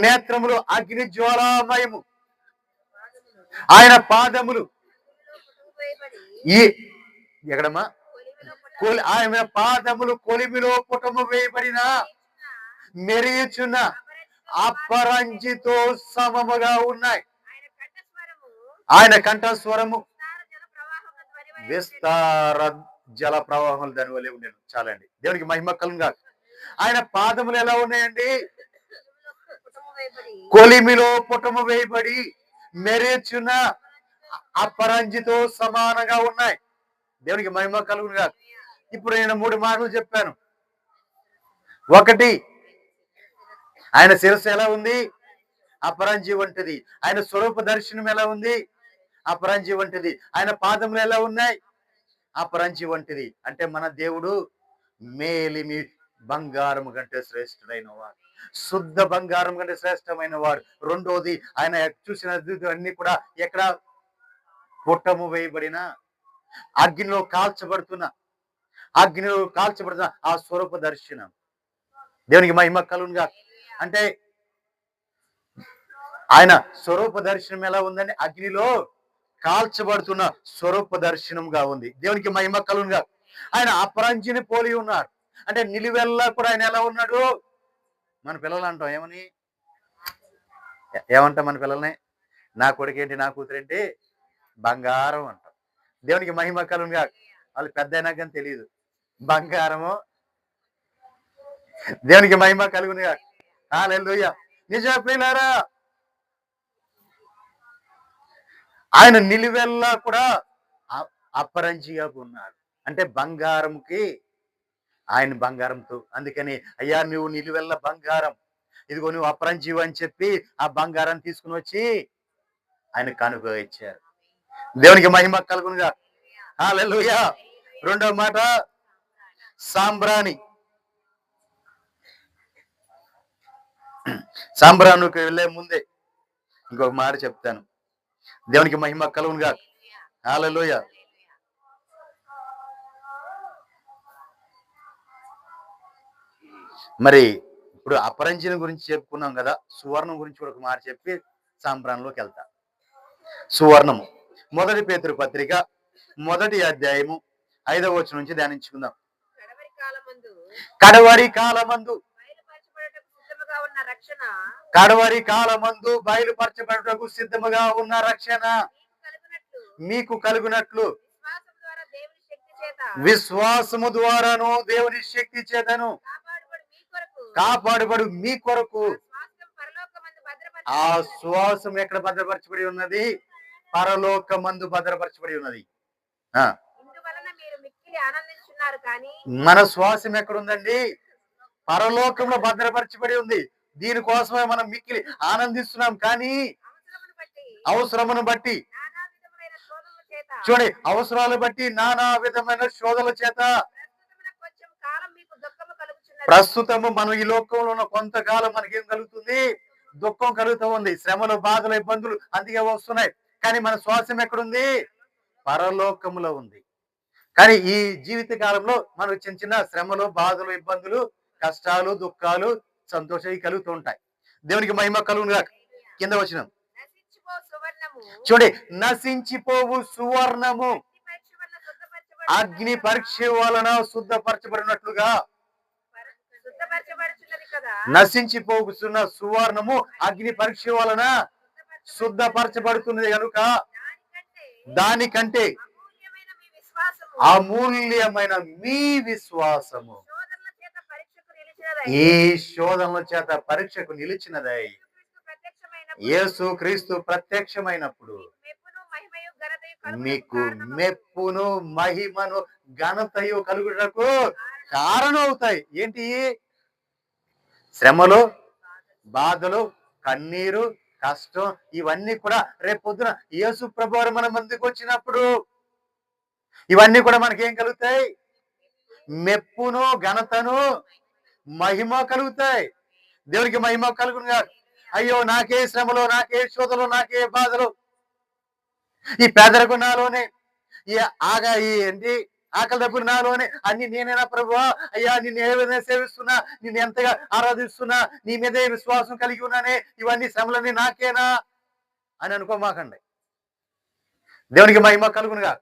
నేత్రములు అగ్ని జ్వాలామయము. ఆయన పాదములు ఎక్కడమ్మా, ఆయన పాదములు కొలిమిలో పుటము వేయబడిన మెరియుచున్న అపరంజితో సమముగా ఉన్నాయి. ఆయన కంఠస్వరము విస్తార జల ప్రవాహములు దాని వల్లే ఉండేది. చాలండి. దేవునికి మహిమ కలుగుగా. ఆయన పాదములు ఎలా ఉన్నాయండి, కొలిమిలో పుటము వేయబడి మెరిచున్న అపరంజితో సమానంగా ఉన్నాయి. దేవునికి మహిమ కలుగుగా. ఇప్పుడు నేను 3 మాటలు చెప్పాను. ఒకటి, ఆయన శిరస్సు ఎలా ఉంది, అపరంజి వంటిది. ఆయన స్వరూప దర్శనం ఎలా ఉంది, అపరంజి వంటిది. ఆయన పాదములు ఎలా ఉన్నాయి, అపరంజి వంటిది. అంటే మన దేవుడు మేలిమి బంగారం కంటే శ్రేష్ఠుడైన వాడు, శుద్ధ బంగారం కంటే శ్రేష్టమైన వాడు. రెండోది, ఆయన చూసిన అన్ని కూడా ఎక్కడ పుట్టము వేయబడిన అగ్నిలో కాల్చబడుతున్న ఆ స్వరూప దర్శనం. దేవునికి మహిమ కలుగుగా. అంటే ఆయన స్వరూప దర్శనం ఎలా ఉందని, అగ్నిలో కాల్చబడుతున్న స్వరూప దర్శనంగా ఉంది. దేవునికి మహిమ కలుగుగా. ఆయన అపరంజిని పోలి ఉన్నాడు. అంటే నిలువెల్లా కూడా ఆయన ఎలా ఉన్నాడు. మన పిల్లలు అంటాం ఏమంటాం మన పిల్లల్ని, నా కొడుకేంటి నా కూతురేంటి బంగారం అంటాం. దేవునికి మహిమ కలుగుగా. వాళ్ళు పెద్ద అయినా కానీ తెలియదు బంగారము. దేవునికి మహిమ కలుగునుగా. హల్లెలూయా. నిజమే ప్రియులారా, ఆయన నిలువెల్లా కూడా అపరంజిగా ఉన్నాడు. అంటే బంగారంకి ఆయన బంగారంతో. అందుకని అయ్యా నువ్వు నిలువెల్లా బంగారం, ఇదిగో నువ్వు అపరంజీవి అని చెప్పి ఆ బంగారాన్ని తీసుకుని వచ్చి ఆయన కానుకగా ఇచ్చారు. దేవునికి మహిమ కలుగునుగా. హల్లెలూయా. రెండవ మాట, సాంబ్రానికి వెళ్ళే ముందే ఇంకొక మాట చెప్తాను. దేవునికి మహిమ కలుగునుగా. హల్లెలూయా. మరి ఇప్పుడు అపరంజిని గురించి చెప్పుకున్నాం కదా, సువర్ణం గురించి కూడా ఒక మాట చెప్పి సాంబ్రాణంలోకి వెళ్తా. సువర్ణము 1 పేతురు పత్రిక 1వ అధ్యాయము 5వ వచనం నుంచి ధ్యానించుకుందాం. కడవరి కాలమందు బయలుపరచబడుటకు సిద్ధముగా ఉన్న రక్షణ మీకు కలుగునట్లు విశ్వాసము ద్వారాను దేవుని శక్తి చేతను కాపాడుబడు మీ కొరకు. ఆ శ్వాసం ఎక్కడ భద్రపరచబడి ఉన్నది? పరలోకమందు భద్రపరచబడి ఉన్నది. మన శ్వాసం ఎక్కడుందండి? పరలోకంలో భద్రపరచబడి ఉంది. దీనికోసమే మనం మిక్కిలి ఆనందిస్తున్నాం. కానీ అవసరమును బట్టి చూడండి, అవసరాలు బట్టి నానా విధమైన శోధనల చేత ప్రస్తుతము మనం ఈ లోకంలో ఉన్న కొంతకాలం మనకేం కలుగుతుంది? దుఃఖం కలుగుతూ ఉంది, శ్రమలు, బాధలు, ఇబ్బందులు అందుకే వస్తున్నాయి. కానీ మన శ్వాసం ఎక్కడుంది? పరలోకములో ఉంది. కానీ ఈ జీవిత కాలంలో మనకు చిన్న చిన్న శ్రమలు, బాధలు, ఇబ్బందులు, కష్టాలు, దుఃఖాలు, సంతోషాలు కలుగుతూ ఉంటాయి. దేవునికి మహిమ కలుగునుగా. కింద వచనం చూడండి, నశించిపోవు సువర్ణము అగ్ని పరీక్ష వలన శుద్ధపరచబడినట్లుగా. నశించిపోతున్న సువర్ణము అగ్ని పరీక్ష వలన శుద్ధపరచబడుతున్నది కనుక దానికంటే అమూల్యమైన మీ విశ్వాసము ఈ శోధనల చేత పరీక్షకు నిలిచినదై యేసు క్రీస్తు ప్రత్యక్షమైనప్పుడు మీకు మెప్పును, మహిమను, ఘనతయు కలుగుటకు కారణం అవుతాయి. ఏంటి? శ్రమలు, బాధలు, కన్నీరు, కష్టం, ఇవన్నీ కూడా రేపు పొద్దున యేసు ప్రభువారు మన ముందుకు వచ్చినప్పుడు ఇవన్నీ కూడా మనకేం కలుగుతాయి? మెప్పును, ఘనతను, మహిమ కలుగుతాయి. దేవునికి మహిమ కలుగునుగా. అయ్యో, నాకే శ్రమలో, నాకే శోధలో, నాకే బాధలు, ఈ పేదరికం నాలోనే, ఈ ఏంటి ఆకలి దప్పులు నాలోనే, అన్ని నేనేనా ప్రభువా? అయ్యా, నిన్ను ఏ విధంగా సేవిస్తున్నా, నిన్ను ఎంతగా ఆరాధిస్తున్నా, నీ మీదే విశ్వాసం కలిగి ఉన్నానే, ఇవన్నీ శ్రమలన్నీ నాకేనా అని అనుకోమాకండి. దేవునికి మహిమ కలుగునుగా.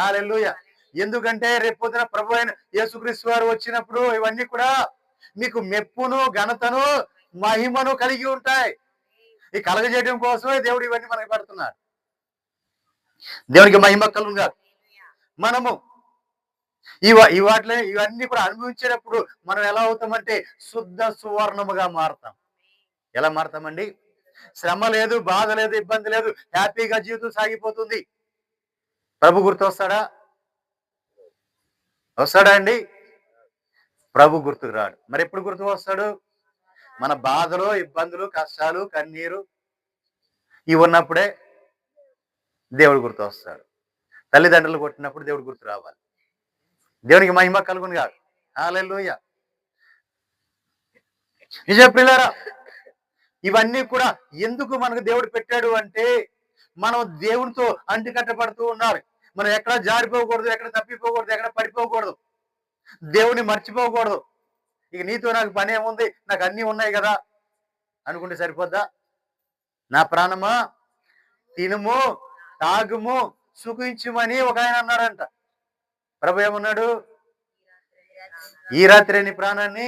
హల్లెలూయా. ఎందుకంటే రేపు పొద్దున ప్రభు అయిన యేసుక్రీస్తు వారు వచ్చినప్పుడు ఇవన్నీ కూడా మీకు మెప్పును, ఘనతను, మహిమను కలిగి ఉంటాయి. ఈ కలగజేయడం కోసమే దేవుడు ఇవన్నీ మనకి పెడుతున్నాడు. దేవునికి మహిమ కలుగునుగా. మనము ఇవన్నీ కూడా అనుభవించేటప్పుడు మనం ఎలా అవుతామంటే శుద్ధ సువర్ణముగా మారుతాం. ఎలా మారుతామండి? శ్రమ లేదు, బాధ లేదు, ఇబ్బంది లేదు, హ్యాపీగా జీవితం సాగిపోతుంది. ప్రభు గుర్తు వస్తాడా? వస్తాడా అండి? ప్రభు గుర్తుకు రాడు. మరి ఎప్పుడు గుర్తుకు వస్తాడు? మన బాధలు, ఇబ్బందులు, కష్టాలు, కన్నీరు ఇవి ఉన్నప్పుడే దేవుడు గుర్తు వస్తాడు. తల్లిదండ్రులు కొట్టినప్పుడు దేవుడు గుర్తు రావాలి. దేవునికి మహిమ కలుగును కాదు. హల్లెలూయా. నిజ ప్రియులారా, ఇవన్నీ కూడా ఎందుకు మనకు దేవుడు పెట్టాడు అంటే మనం దేవునితో అంటికట్టబడుతూ ఉన్నారు. మనం ఎక్కడ జారిపోకూడదు, ఎక్కడ తప్పిపోకూడదు, ఎక్కడ పడిపోకూడదు, దేవుని మర్చిపోకూడదు. ఇక నీతో నాకు పని ఏముంది, నాకు అన్నీ ఉన్నాయి కదా అనుకుంటే సరిపోద్దా? నా ప్రాణమా తినుము, తాగుము, సుఖించుమని ఒక ఆయన అన్నాడంట. ప్రభు ఏమన్నాడు? ఈ రాత్రి నీ ప్రాణాన్ని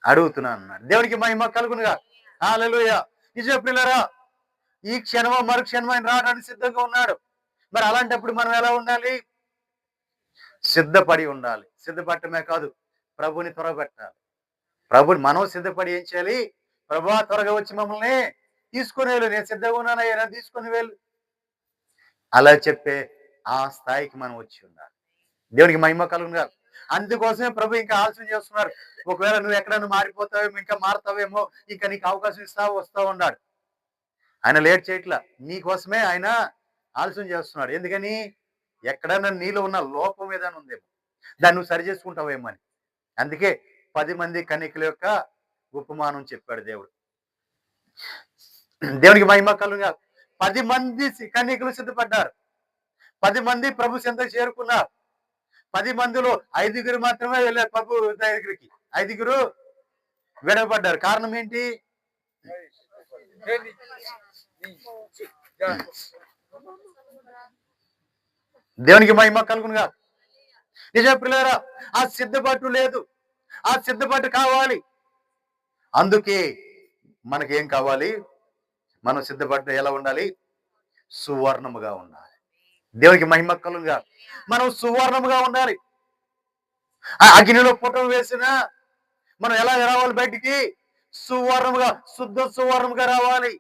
అడుగుతున్నా అన్నాడు. దేవునికి మహిమ కలుగునుగా. హల్లెలూయా. నిజ ప్రియులారా, ఈ క్షణమో మరు క్షణమో ఆయన రావడానికి సిద్ధంగా ఉన్నాడు. మరి అలాంటప్పుడు మనం ఎలా ఉండాలి? సిద్ధపడి ఉండాలి. సిద్ధపడటమే కాదు, ప్రభుని త్వరపెట్టాలి. ప్రభుని మనం సిద్ధపడి ఏం చేయాలి? ప్రభువా, త్వరగా వచ్చి మమ్మల్ని తీసుకుని వెళ్ళు, నేను సిద్ధంగా ఉన్నానయ్యా, నేను తీసుకుని వెళ్ళు అలా చెప్పే ఆ స్థాయికి మనం వచ్చి ఉండాలి. దేవునికి మహిమ కలుగునుగా. అందుకోసమే ప్రభు ఇంకా ఆలోచన చేస్తున్నారు. ఒకవేళ నువ్వు ఎక్కడైనా మారిపోతావేమో, ఇంకా మారుతావేమో, ఇంకా నీకు అవకాశం వస్తా ఉన్నాడు. ఆయన లేట్ చేయట్లా. నీకోసమే ఆయన ఆలోచన చేస్తున్నాడు. ఎందుకని? ఎక్కడైనా నీలో ఉన్న లోపం ఏదైనా ఉందేమో, దాన్ని నువ్వు సరి చేసుకుంటావేమో అని. అందుకే 10 మంది కన్యకల యొక్క ఉపమానం చెప్పాడు దేవుడు. దేవునికి మహిమ కలుగునుగా. 10 మంది కన్యకలు సిద్ధపడ్డారు. 10 మంది ప్రభు చెంతకు చేరుకున్నారు. 10 మందిలో 5 మాత్రమే వెళ్ళారు ప్రభు దగ్గరికి. 5 విడవబడ్డారు. కారణం ఏంటి? దేవునికి మహిమ కలుగునుగా. నిజమే ప్రియులారా, ఆ సిద్ధపాటు లేదు. ఆ సిద్ధపాటు కావాలి. అందుకే మనకేం కావాలి? మనం సిద్ధపడ్డ ఎలా ఉండాలి? సువర్ణముగా ఉండాలి. దేవునికి మహిమ కలుగునుగా. మనం సువర్ణముగా ఉండాలి. ఆ అగ్నిలో పుటం వేసిన మనం ఎలా రావాలి బయటికి? సువర్ణముగా, శుద్ధ సువర్ణముగా రావాలి.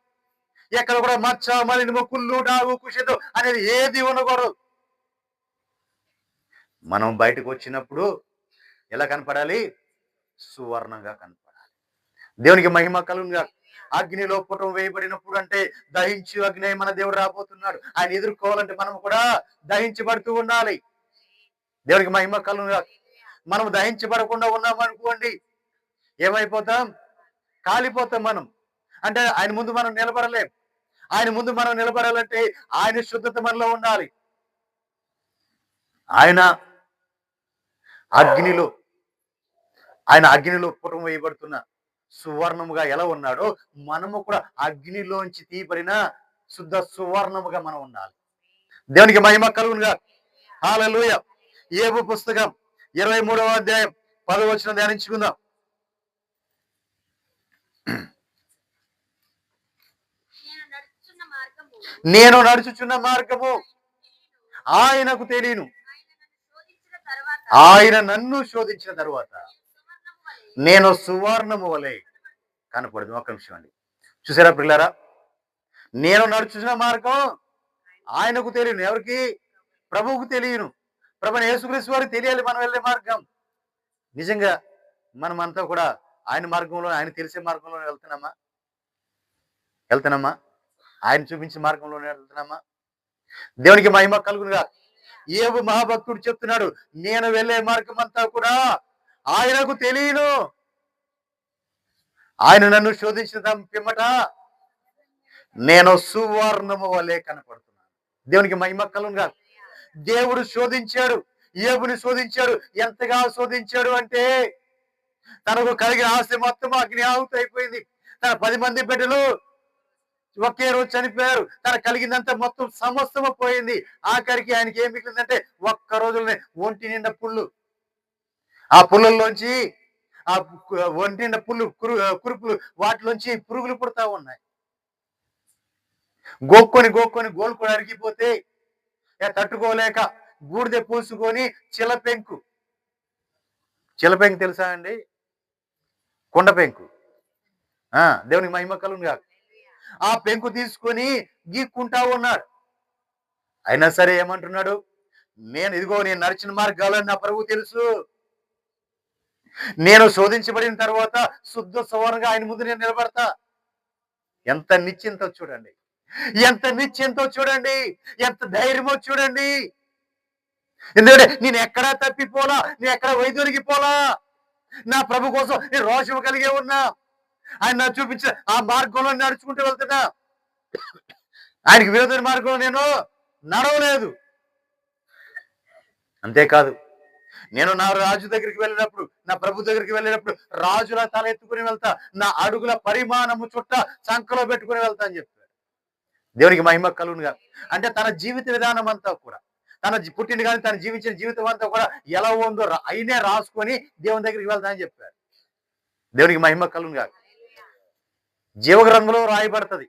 ఎక్కడ కూడా మచ్చ, మలినము, కుళ్ళు, డాగు, కుషితం అనేది ఏది ఉండకూడదు. మనం బయటకు వచ్చినప్పుడు ఎలా కనపడాలి? సువర్ణంగా కనపడాలి. దేవునికి మహిమ కలుగునుగా. అగ్నిలో పుటం వేయబడినప్పుడు అంటే దహించి అగ్ని మన దేవుడు రాబోతున్నాడు. ఆయన ఎదుర్కోవాలంటే మనం కూడా దహించబడుతూ ఉండాలి. దేవునికి మహిమ కలుగునుగా. మనం దహించబడకుండా ఉన్నామనుకోండి, ఏమైపోతాం? కాలిపోతాం మనం. అంటే ఆయన ముందు మనం నిలబడలేం. ఆయన ముందు మనం నిలబడాలంటే ఆయన శుద్ధత మనలో ఉండాలి. ఆయన అగ్నిలో ఆయన అగ్నిలో పుటం వేయబడుతున్న సువర్ణముగా ఎలా ఉన్నాడో మనము కూడా అగ్నిలోంచి తీయబడిన శుద్ధ సువర్ణముగా మనం ఉండాలి. దేవునికి మహిమ కలుగునుగా. హల్లెలూయా. యోబు పుస్తకం 23వ అధ్యాయం 10వ వచనం ధ్యానించుకుందాం. నేను నడుచుచున్న మార్గము ఆయనకు తెలియను. ఆయన నన్ను శోధించిన తరువాత నేను సువర్ణము వలె కనపడదు. ఒక నిమిషం అండి. చూసారా పిల్లారా? నేను నడుచుచున్న మార్గం ఆయనకు తెలియను. ఎవరికి? ప్రభువుకు తెలియను. ప్రభువైన యేసుక్రీస్తు వారికి తెలియాలి మనం వెళ్ళే మార్గం. నిజంగా మనమంతా కూడా ఆయన మార్గంలో, ఆయన తెలిసే మార్గంలో వెళ్తున్నామా? ఆయన చూపించిన మార్గంలోనే వెళ్తున్నామా? దేవునికి మహిమ కలుగునుగా. యోబు మహాభక్తుడు చెప్తున్నాడు, నేను వెళ్ళే మార్గం అంతా కూడా ఆయనకు తెలియను. ఆయన నన్ను శోధించిన పిమ్మట నేను సువర్ణము వలె కనపడుతున్నాను. దేవునికి మహిమ కలుగునుగా. దేవుడు శోధించాడు, యోబుని శోధించాడు. ఎంతగా శోధించాడు అంటే తనకు కలిగిన ఆస్తి మొత్తం అగ్ని ఆహుతి అయిపోయింది. తన 10 మంది బిడ్డలు ఒకే రోజు చనిపోయారు. తన కలిగిందంతా మొత్తం సమస్తము పోయింది. ఆఖరికి ఆయనకి ఏం మిగిలిందంటే ఒక్క రోజులోనే ఒంటి నిండా పుళ్ళు. ఆ పుల్లల్లోంచి ఆ ఒంటి నిండా పుళ్ళు కురుపులు వాటిలోంచి పురుగులు పుడతా ఉన్నాయి. గోక్కొని గోలు కూడా అరిగిపోతే తట్టుకోలేక బూడిద పూసుకొని చిలపెంకు తెలుసా అండి? కుండ పెంకు. దేవునికి మహిమ కలుగునుగా. ఆ పెంకు తీసుకొని గీక్కుంటా ఉన్నాడు. అయినా సరే ఏమంటున్నాడు? నేను నడిచిన మార్గాలని నా ప్రభువు తెలుసు. నేను శోధించబడిన తర్వాత శుద్ధ సువర్ణంగా ఆయన ముందు నేను నిలబడతా. ఎంత నిశ్చింతో చూడండి, ఎంత నిశ్చింతో చూడండి, ఎంత ధైర్యమో చూడండి. ఎందుకంటే నేను ఎక్కడా తప్పిపోలా, నేను ఎక్కడ వైదొలిగిపోలా. నా ప్రభు కోసం నేను రోషం కలిగే ఉన్నా. ఆయన నాకు చూపించిన ఆ మార్గంలో నడుచుకుంటూ వెళ్తున్నా. ఆయనకి విరోధమైన మార్గంలో నేను నడవలేదు. అంతేకాదు, నేను నా రాజు దగ్గరికి వెళ్ళినప్పుడు, నా ప్రభు దగ్గరికి వెళ్ళినప్పుడు రాజుల తల ఎత్తుకుని వెళ్తా, నా అడుగుల పరిమాణము చుట్ట సంకలో పెట్టుకుని వెళ్తా అని చెప్పాడు. దేవునికి మహిమ కలుగునుగా. అంటే తన జీవిత విధానం అంతా కూడా, తన పుట్టిన కానీ తను జీవించిన జీవితం అంతా కూడా ఎలా ఉందో అయినే రాసుకొని దేవుని దగ్గరికి వెళ్తా అని చెప్పాడు. దేవునికి మహిమ కలుగునుగా. జీవగ్రంథంలో రాయబడుతుంది.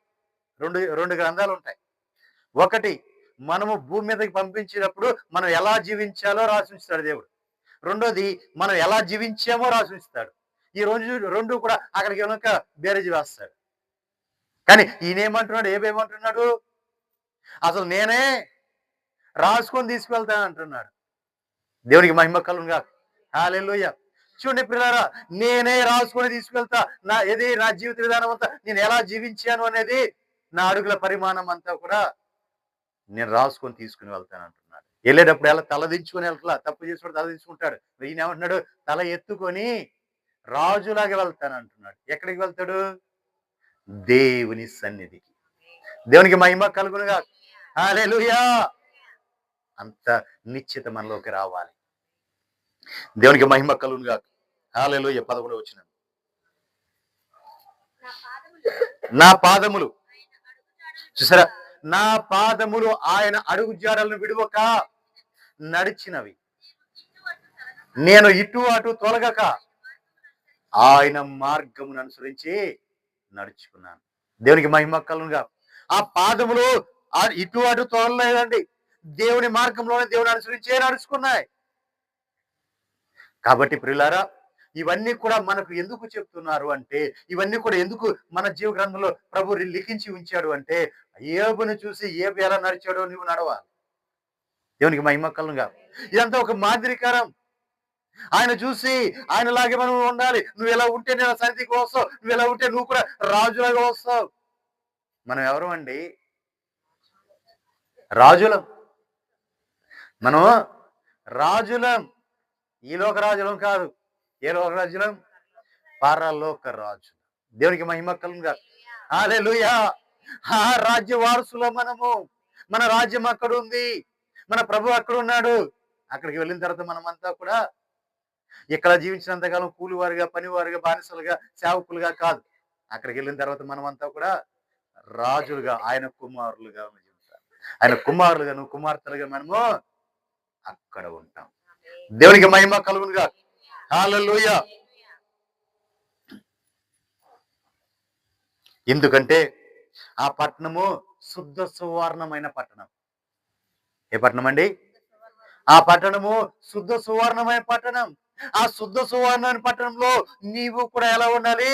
రెండు గ్రంథాలు ఉంటాయి. ఒకటి, మనము భూమి మీదకి పంపించేటప్పుడు మనం ఎలా జీవించాలో రాసి ఉంచుతాడు దేవుడు. రెండోది, మనం ఎలా జీవించామో రాసి ఉంచుతాడు. ఈ రెండు కూడా అక్కడికి వెనక బేరేజ్ వేస్తాడు. కానీ ఈయనేమంటున్నాడు? ఏమేమంటున్నాడు? అసలు నేనే రాసుకొని తీసుకువెళ్తాను అంటున్నాడు. దేవునికి మహిమ కలుగునుగా. హల్లెలూయా. చూడండి పిల్లారా, నేనే రాసుకొని తీసుకెళ్తా. నా జీవిత విధానం అంతా నేను ఎలా జీవించాను అనేది, నా అడుగుల పరిమాణం అంతా కూడా నేను రాసుకొని తీసుకుని వెళ్తాను అంటున్నాడు. వెళ్ళేటప్పుడు ఎలా తలదించుకొని వెళ్తా? తప్పు చేసినప్పుడు తల దించుకుంటాడు. ఈయన ఏమంటున్నాడు? తల ఎత్తుకొని రాజులాగా వెళ్తాను అంటున్నాడు. ఎక్కడికి వెళ్తాడు? దేవుని సన్నిధికి. దేవునికి మహిమ కలుగునుగా. హల్లెలూయా. అంత నిశ్చిత మనలోకి రావాలి. దేవునికి మహిమ కలుగునుగా. హల్లెలూయా. 11వ వచనం. నా పాదములు చూసారా, నా పాదములు ఆయన అడుగు జాడలను విడువక నడిచినవి, నేను ఇటు అటు తొలగక ఆయన మార్గమును అనుసరించి నడుచుకున్నాను. దేవునికి మహిమ కలుగునుగా. ఆ పాదములు ఇటు అటు తోలలేదండి, దేవుని మార్గంలోనే దేవుని అనుసరించే నడుచుకున్నాయి. కాబట్టి ప్రియులారా, ఇవన్నీ కూడా మనకు ఎందుకు చెప్తున్నారు అంటే, ఇవన్నీ కూడా ఎందుకు మన జీవ గ్రంథంలో ప్రభు లిఖించి ఉంచాడు అంటే, యోబును చూసి యోబు ఎలా నడిచాడో నువ్వు నడవాలి. దేవునికి మహిమ కలుగునుగా. ఇదంతా ఒక మాదిరికరం. ఆయన చూసి ఆయనలాగే మనం ఉండాలి. నువ్వు ఎలా ఉంటే నేను సన్నిధికి వస్తావు, నువ్వు ఎలా ఉంటే నువ్వు కూడా రాజులాగా వస్తావు. మనం ఎవరు అండి? రాజులం. మనం రాజులం. ఈ లోక రాజులం కాదు. ఏ లోక రాజులం? పరలోక రాజు. దేవునికి మహిమ కలుగునుగా. హల్లెలూయా. ఆ రాజ్య వారసులం మనము. మన రాజ్యం అక్కడ ఉంది, మన ప్రభు అక్కడ ఉన్నాడు. అక్కడికి వెళ్ళిన తర్వాత మనమంతా కూడా ఇక్కడ జీవించినంతకాలం కూలివారుగా, పనివారుగా, బానిసలుగా, సేవకులుగా కాదు. అక్కడికి వెళ్ళిన తర్వాత మనమంతా కూడా రాజులుగా, ఆయన కుమారులుగా జీవిస్తాం. ఆయన కుమారులుగా, నువ్వు కుమార్తెలుగా మనము అక్కడ ఉంటాం. దేవునికి మహిమ కలుగునుగా. హల్లెలూయా. ఎందుకంటే ఆ పట్టణము శుద్ధ సువర్ణమైన పట్టణం. ఏ పట్టణం అండి? ఆ పట్టణము శుద్ధ సువర్ణమైన పట్టణం. ఆ శుద్ధ సువర్ణమైన పట్టణంలో నీవు కూడా ఎలా ఉండాలి?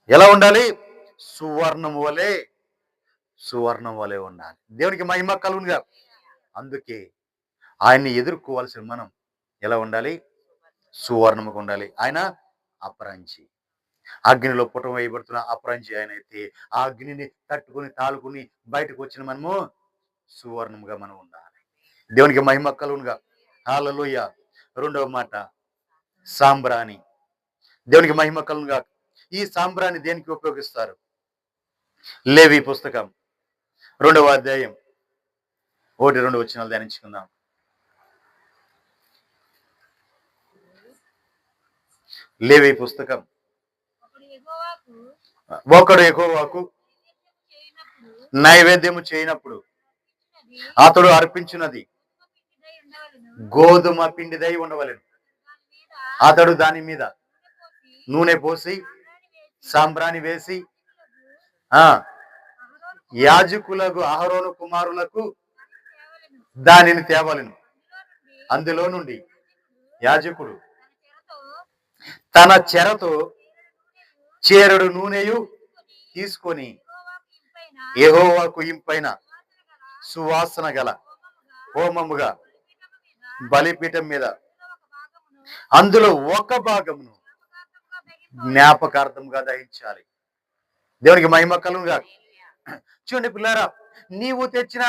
ఎలా ఉండాలి? సువర్ణం వలె ఉండాలి. దేవునికి మహిమ కలుగునుగా. అందుకే ఆయన్ని ఎదుర్కోవాల్సిన మనం ఎలా ఉండాలి? సువర్ణముగా ఉండాలి. ఆయన అపరంజి, అగ్నిలో పుటం వేయబడుతున్న అపరంజి ఆయన అయితే, ఆ అగ్నిని తట్టుకుని తాలుకుని బయటకు వచ్చిన మనము సువర్ణముగా మనం ఉండాలి. దేవునికి మహిమ కలుగునుగా. హల్లెలూయా. రెండవ మాట సాంబ్రాణి. దేవునికి మహిమ కలుగునుగా. ఈ సాంబ్రాణి దేనికి ఉపయోగిస్తారు? లేవి పుస్తకం 2వ అధ్యాయం 1-2 వచనాలు ధ్యానించుకుందాం. లేవి పుస్తకం. ఒకడు యెహోవాకు నైవేద్యము చేయనప్పుడు అతడు అర్పించినది గోధుమ పిండిదై ఉండవలెను. అతడు దాని మీద నూనె పోసి సాంబ్రాణి వేసి యాజకులకు అహరోను కుమారులకు దానిని తేవలెను. అందులో నుండి యాజకుడు తన చెరతో చేరెడు నూనెయు తీసుకొని యెహోవాకు ఇంపైన సువాసన గల హోమముగా బలిపీఠం మీద అందులో ఒక భాగమును జ్ఞాపకార్థముగా దహించాలి. దేవునికి మహిమ కలుగునుగా. చూడండి పిల్లారా, నీవు తెచ్చిన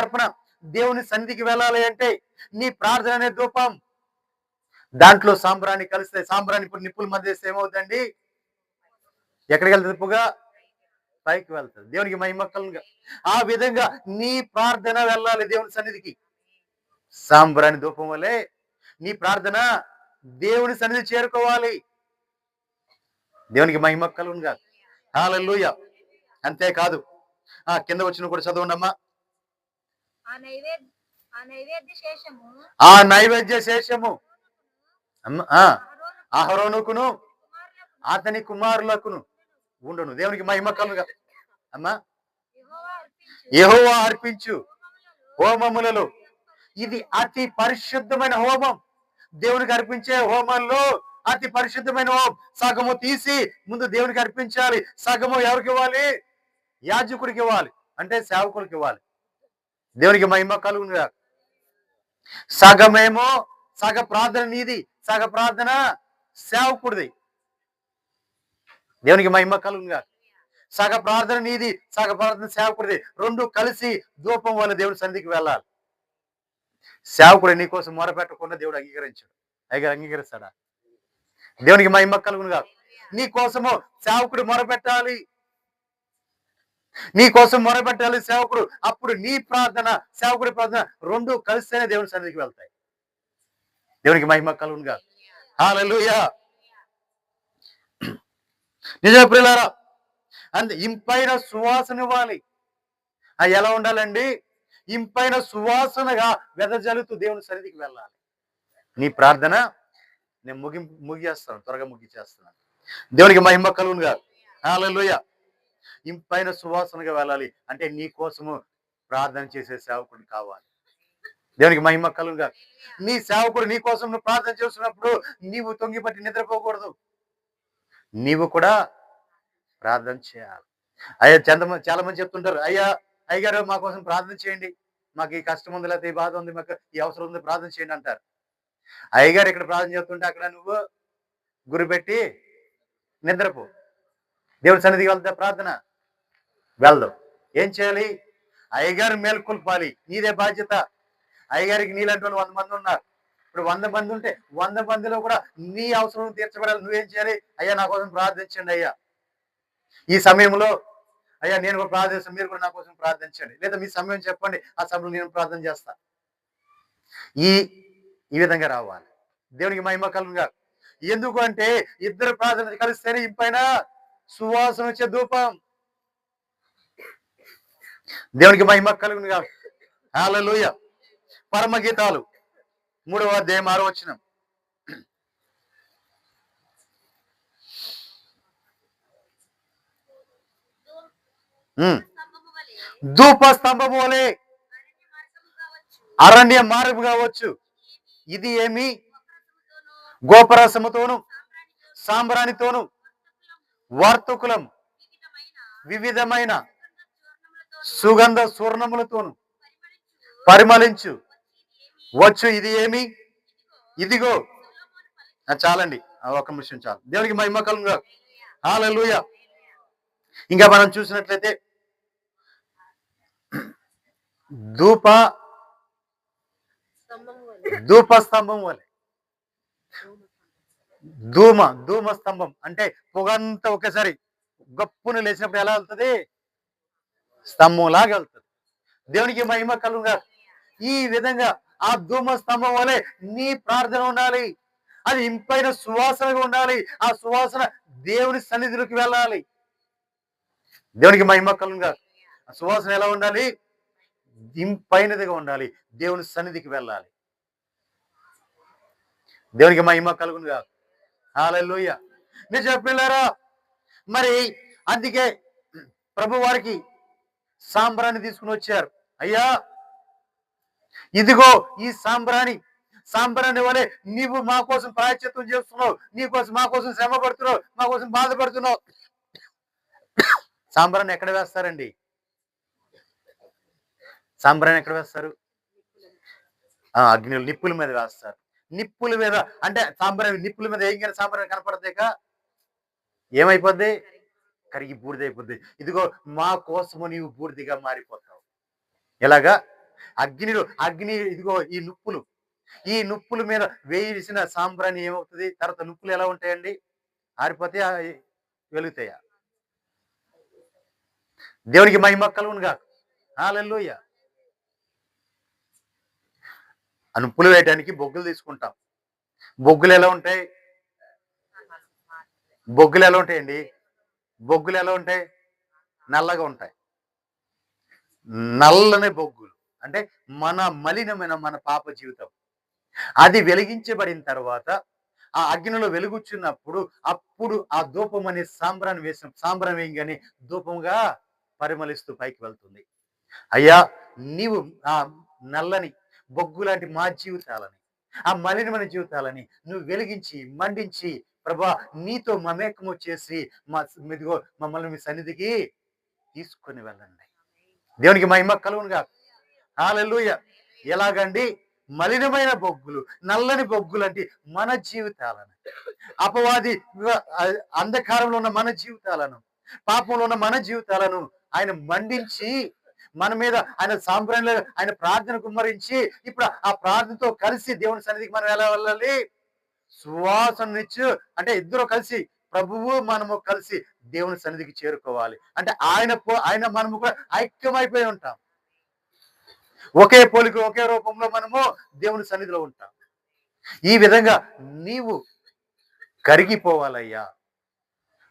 అర్పణ దేవుని సన్నిధికి వెళ్ళాలి అంటే నీ ప్రార్థన అనే ధూపం, దాంట్లో సాంబ్రాణి కలిస్తే, సాంబ్రాణి ఇప్పుడు నిప్పుల మధ్య వేస్తే ఏమవుతుందండి? ఎక్కడికి వెళ్తుంది? పొగ పైకి వెళ్తుంది. దేవునికి మహిమ కలుగునుగా. ఆ విధంగా నీ ప్రార్థన వెళ్ళాలి దేవుని సన్నిధికి. సాంబ్రాణి ధూపం వలె నీ ప్రార్థన దేవుని సన్నిధి చేరుకోవాలి. దేవునికి మహిమ కలుగునుగా. హల్లెలూయా. అంతేకాదు, కింద వచ్చిన కూడా చదవండమ్మా. ఆ నైవేద్య శేషము అహరోనుకును అతని కుమారులకును ఉండును. దేవునికి మహిమ కలుగునుగా. అమ్మా, యెహోవా అర్పించు హోమములలో ఇది అతి పరిశుద్ధమైన హోమం. దేవునికి అర్పించే హోమంలో అతి పరిశుద్ధమైన హోమం. సగము తీసి ముందు దేవునికి అర్పించాలి. సగము ఎవరికి ఇవ్వాలి? యాజకుడికి ఇవ్వాలి, అంటే సేవకుడికి ఇవ్వాలి. దేవునికి మహిమ కలుగునుగా. సగమేమో సగ ప్రార్థన నీది, సగ ప్రార్థన సేవకుడిది. దేవునికి మహిమ కలుగునుగా. సగ ప్రార్థన నీది, సగ ప్రార్థన సేవకుడిది. రెండు కలిసి ధూపం వల్ల దేవుడి సన్నిధికి వెళ్ళాలి. సేవకుడు నీ కోసం మొరపెట్టకుండా దేవుడు అంగీకరిస్తాడా? దేవునికి మహిమ కలుగునుగా. నీ కోసము సేవకుడు మొరపెట్టాలి, నీ కోసం మొరపెట్టాలి సేవకుడు. అప్పుడు నీ ప్రార్థన, సేవకుడి ప్రార్థన రెండు కలిస్తేనే దేవుని సన్నిధికి వెళ్తాయి. దేవునికి మహిమ కలుగునుగా. హల్లెలూయా. నిజమే ప్రియులారా, అంతే ఇంపైన సువాసన ఇవ్వాలి. ఎలా ఉండాలండి? ఇంపైన సువాసనగా వెదజల్లుతూ దేవుని సన్నిధికి వెళ్ళాలి. నీ ప్రార్థన నేను ముగియేస్తాను. త్వరగా ముగించేస్తున్నాను. దేవునికి మహిమ కలుగునుగా. హల్లెలూయా. ఇంపైన సువాసనగా వెళ్ళాలి అంటే నీ కోసము ప్రార్థన చేసే సేవకుడు కావాలి. దేవునికి మహిమ కలుగునుగా. నీ సేవకుడు నీ కోసం నువ్వు ప్రార్థన చేస్తున్నప్పుడు నీవు తొంగిపట్టి నిద్రపోకూడదు. నీవు కూడా ప్రార్థన చేయాలి. అయ్యా చాలా మంది చెప్తుంటారు, అయ్యా అయ్యగారు మా కోసం ప్రార్థన చేయండి. మాకు ఈ కష్టం ఉంది, లేకపోతే ఈ బాధ ఉంది, మాకు ఈ అవసరం ఉంది, ప్రార్థన చేయండి అంటారు. అయ్యగారు ఇక్కడ ప్రార్థన చేస్తుంటే అక్కడ నువ్వు గురిపెట్టి నిద్రపో. దేవుని సన్నిధికి వెళ్తా ప్రార్థన వెళ్దాం. ఏం చేయాలి? అయ్యగారు మేల్కొల్పాలి. నీదే బాధ్యత. అయ్యగారికి నీలాంటి వాళ్ళు 100 మంది ఉన్నారు. ఇప్పుడు 100 మంది ఉంటే 100 మందిలో కూడా నీ అవసరం తీర్చబడాలి. నువ్వేం చేయాలి? అయ్యా నా కోసం ప్రార్థించండి అయ్యా. ఈ సమయంలో అయ్యా నేను కూడా ప్రార్థిస్తాను, మీరు కూడా నా కోసం ప్రార్థించండి. లేదా మీ సమయం చెప్పండి, ఆ సమయంలో నేను ప్రార్థన చేస్తా. ఈ ఈ విధంగా రావాలి. దేవునికి మహిమ కలుగునుగా. ఎందుకు అంటే ఇద్దరు ప్రార్థన కలిస్తేనే ఇంపైన సువాసన వచ్చే ధూపం. దేవునికి మహిమ కలుగునుగా. హల్లెలూయా. పరమ గీతాలు 3వ అధ్యాయం 6వ వచనం. ధూప స్తంభము వలె అరణ్య మార్గము కావచ్చు. ఇది ఏమి? గోపరసముతోను సాంబ్రాణితోను వర్తకులం వివిధమైన సుగంధ సూర్ణములతోను పరిమళించు వచ్చు. ఇది ఏమి? ఇదిగో. చాలండి, ఒక నిమిషం చాలు. దేవునికి మహిమ కలుగునుగా. హల్లెలూయా. ఇంకా మనం చూసినట్లయితే ధూప స్తంభం వలె ధూమ స్తంభం అంటే పొగంతా ఒకేసారి గప్పును లేచినప్పుడు ఎలా వెళ్తుంది? స్తంభం లాగా వెళ్తుంది. దేవునికి మహిమ కలుగునుగా. ఈ విధంగా ఆ ధూమ స్తంభం వలె నీ ప్రార్థన ఉండాలి. అది ఇంపైన సువాసనగా ఉండాలి. ఆ సువాసన దేవుని సన్నిధిలోకి వెళ్ళాలి. దేవునికి మహిమ కలుగునుగా. ఆ సువాసన ఎలా ఉండాలి? ఇంపైనదిగా ఉండాలి. దేవుని సన్నిధికి వెళ్ళాలి. దేవునికి మహిమ కలుగునుగా. హల్లెలూయా. నిజ పిల్లరా, మరి అందుకే ప్రభు వారికి సాంబ్రాన్ని తీసుకుని వచ్చారు. అయ్యా ఇదిగో ఈ సాంబ్రాణి వలె నీవు మా కోసం ప్రాయశ్చిత్తం చేస్తున్నావు, మా కోసం శ్రమ పడుతున్నావు, మా కోసం బాధపడుతున్నావు. సాంబ్రాన్ని ఎక్కడ వేస్తారండి? సాంబ్రాన్ని ఎక్కడ వేస్తారు? అగ్నిలో నిప్పుల మీద వేస్తారు. నిప్పుల మీద అంటే సాంబ్రాణి నిప్పుల మీద ఏం సాంబ్రాణి కనపడతాక ఏమైపోద్ది? కరిగి బూడిదైపోద్ది. ఇదిగో మా కోసము నీవు బూడిదిగా మారిపోతావు. ఎలాగా? అగ్ని ఇదిగో ఈ నుప్పుల మీద వేసిన సాంబ్రాణి ఏమవుతుంది? తర్వాత నుప్పులు ఎలా ఉంటాయండి? ఆరిపోతే వెలుగుతాయా? దేవునికి మహిమ కలుగునుగా. హల్లెలూయా. ఆ నుప్పులు వేయడానికి బొగ్గులు తీసుకుంటాం. బొగ్గులు ఎలా ఉంటాయండి? బొగ్గులు ఎలా ఉంటాయి? నల్లగా ఉంటాయి. నల్లని బొగ్గులు అంటే మలినమైన మన పాప జీవితం. అది వెలిగించబడిన తర్వాత ఆ అగ్నిలో వెలుగుచున్నప్పుడు అప్పుడు ఆ ధూపం అనే సాంబ్రాన్ని వేయంగానే ధూపంగా పరిమళిస్తూ పైకి వెళ్తుంది. అయ్యా నీవు ఆ నల్లని బొగ్గు లాంటి మా జీవితాలని, ఆ మలినమైన జీవితాలని నువ్వు వెలిగించి మండించి ప్రభా నీతో మమేకము చేసి మమ్మల్ని మీ సన్నిధికి తీసుకొని వెళ్ళండి. దేవునికి మహిమ కలుగునుగా. హల్లెలూయా. ఎలాగండి? మలినమైన బొగ్గులు, నల్లని బొగ్గులు అంటే మన జీవితాలను, అపవాది అంధకారంలో ఉన్న మన జీవితాలను, పాపంలో ఉన్న మన జీవితాలను ఆయన మండించి మన మీద ఆయన సాంబ్రాణిలో ఆయన ప్రార్థన కుమ్మరించి ఇప్పుడు ఆ ప్రార్థనతో కలిసి దేవుని సన్నిధికి మనం ఎలా వెళ్ళాలి? సువాసననిచ్చు అంటే ఇద్దరు కలిసి ప్రభువు మనము కలిసి దేవుని సన్నిధికి చేరుకోవాలి. అంటే ఆయన మనము కూడా ఐక్యమైపోయి ఉంటాం. ఒకే పోలిక ఒకే రూపంలో మనము దేవుని సన్నిధిలో ఉంటాం. ఈ విధంగా నీవు కరిగిపోవాలయ్యా.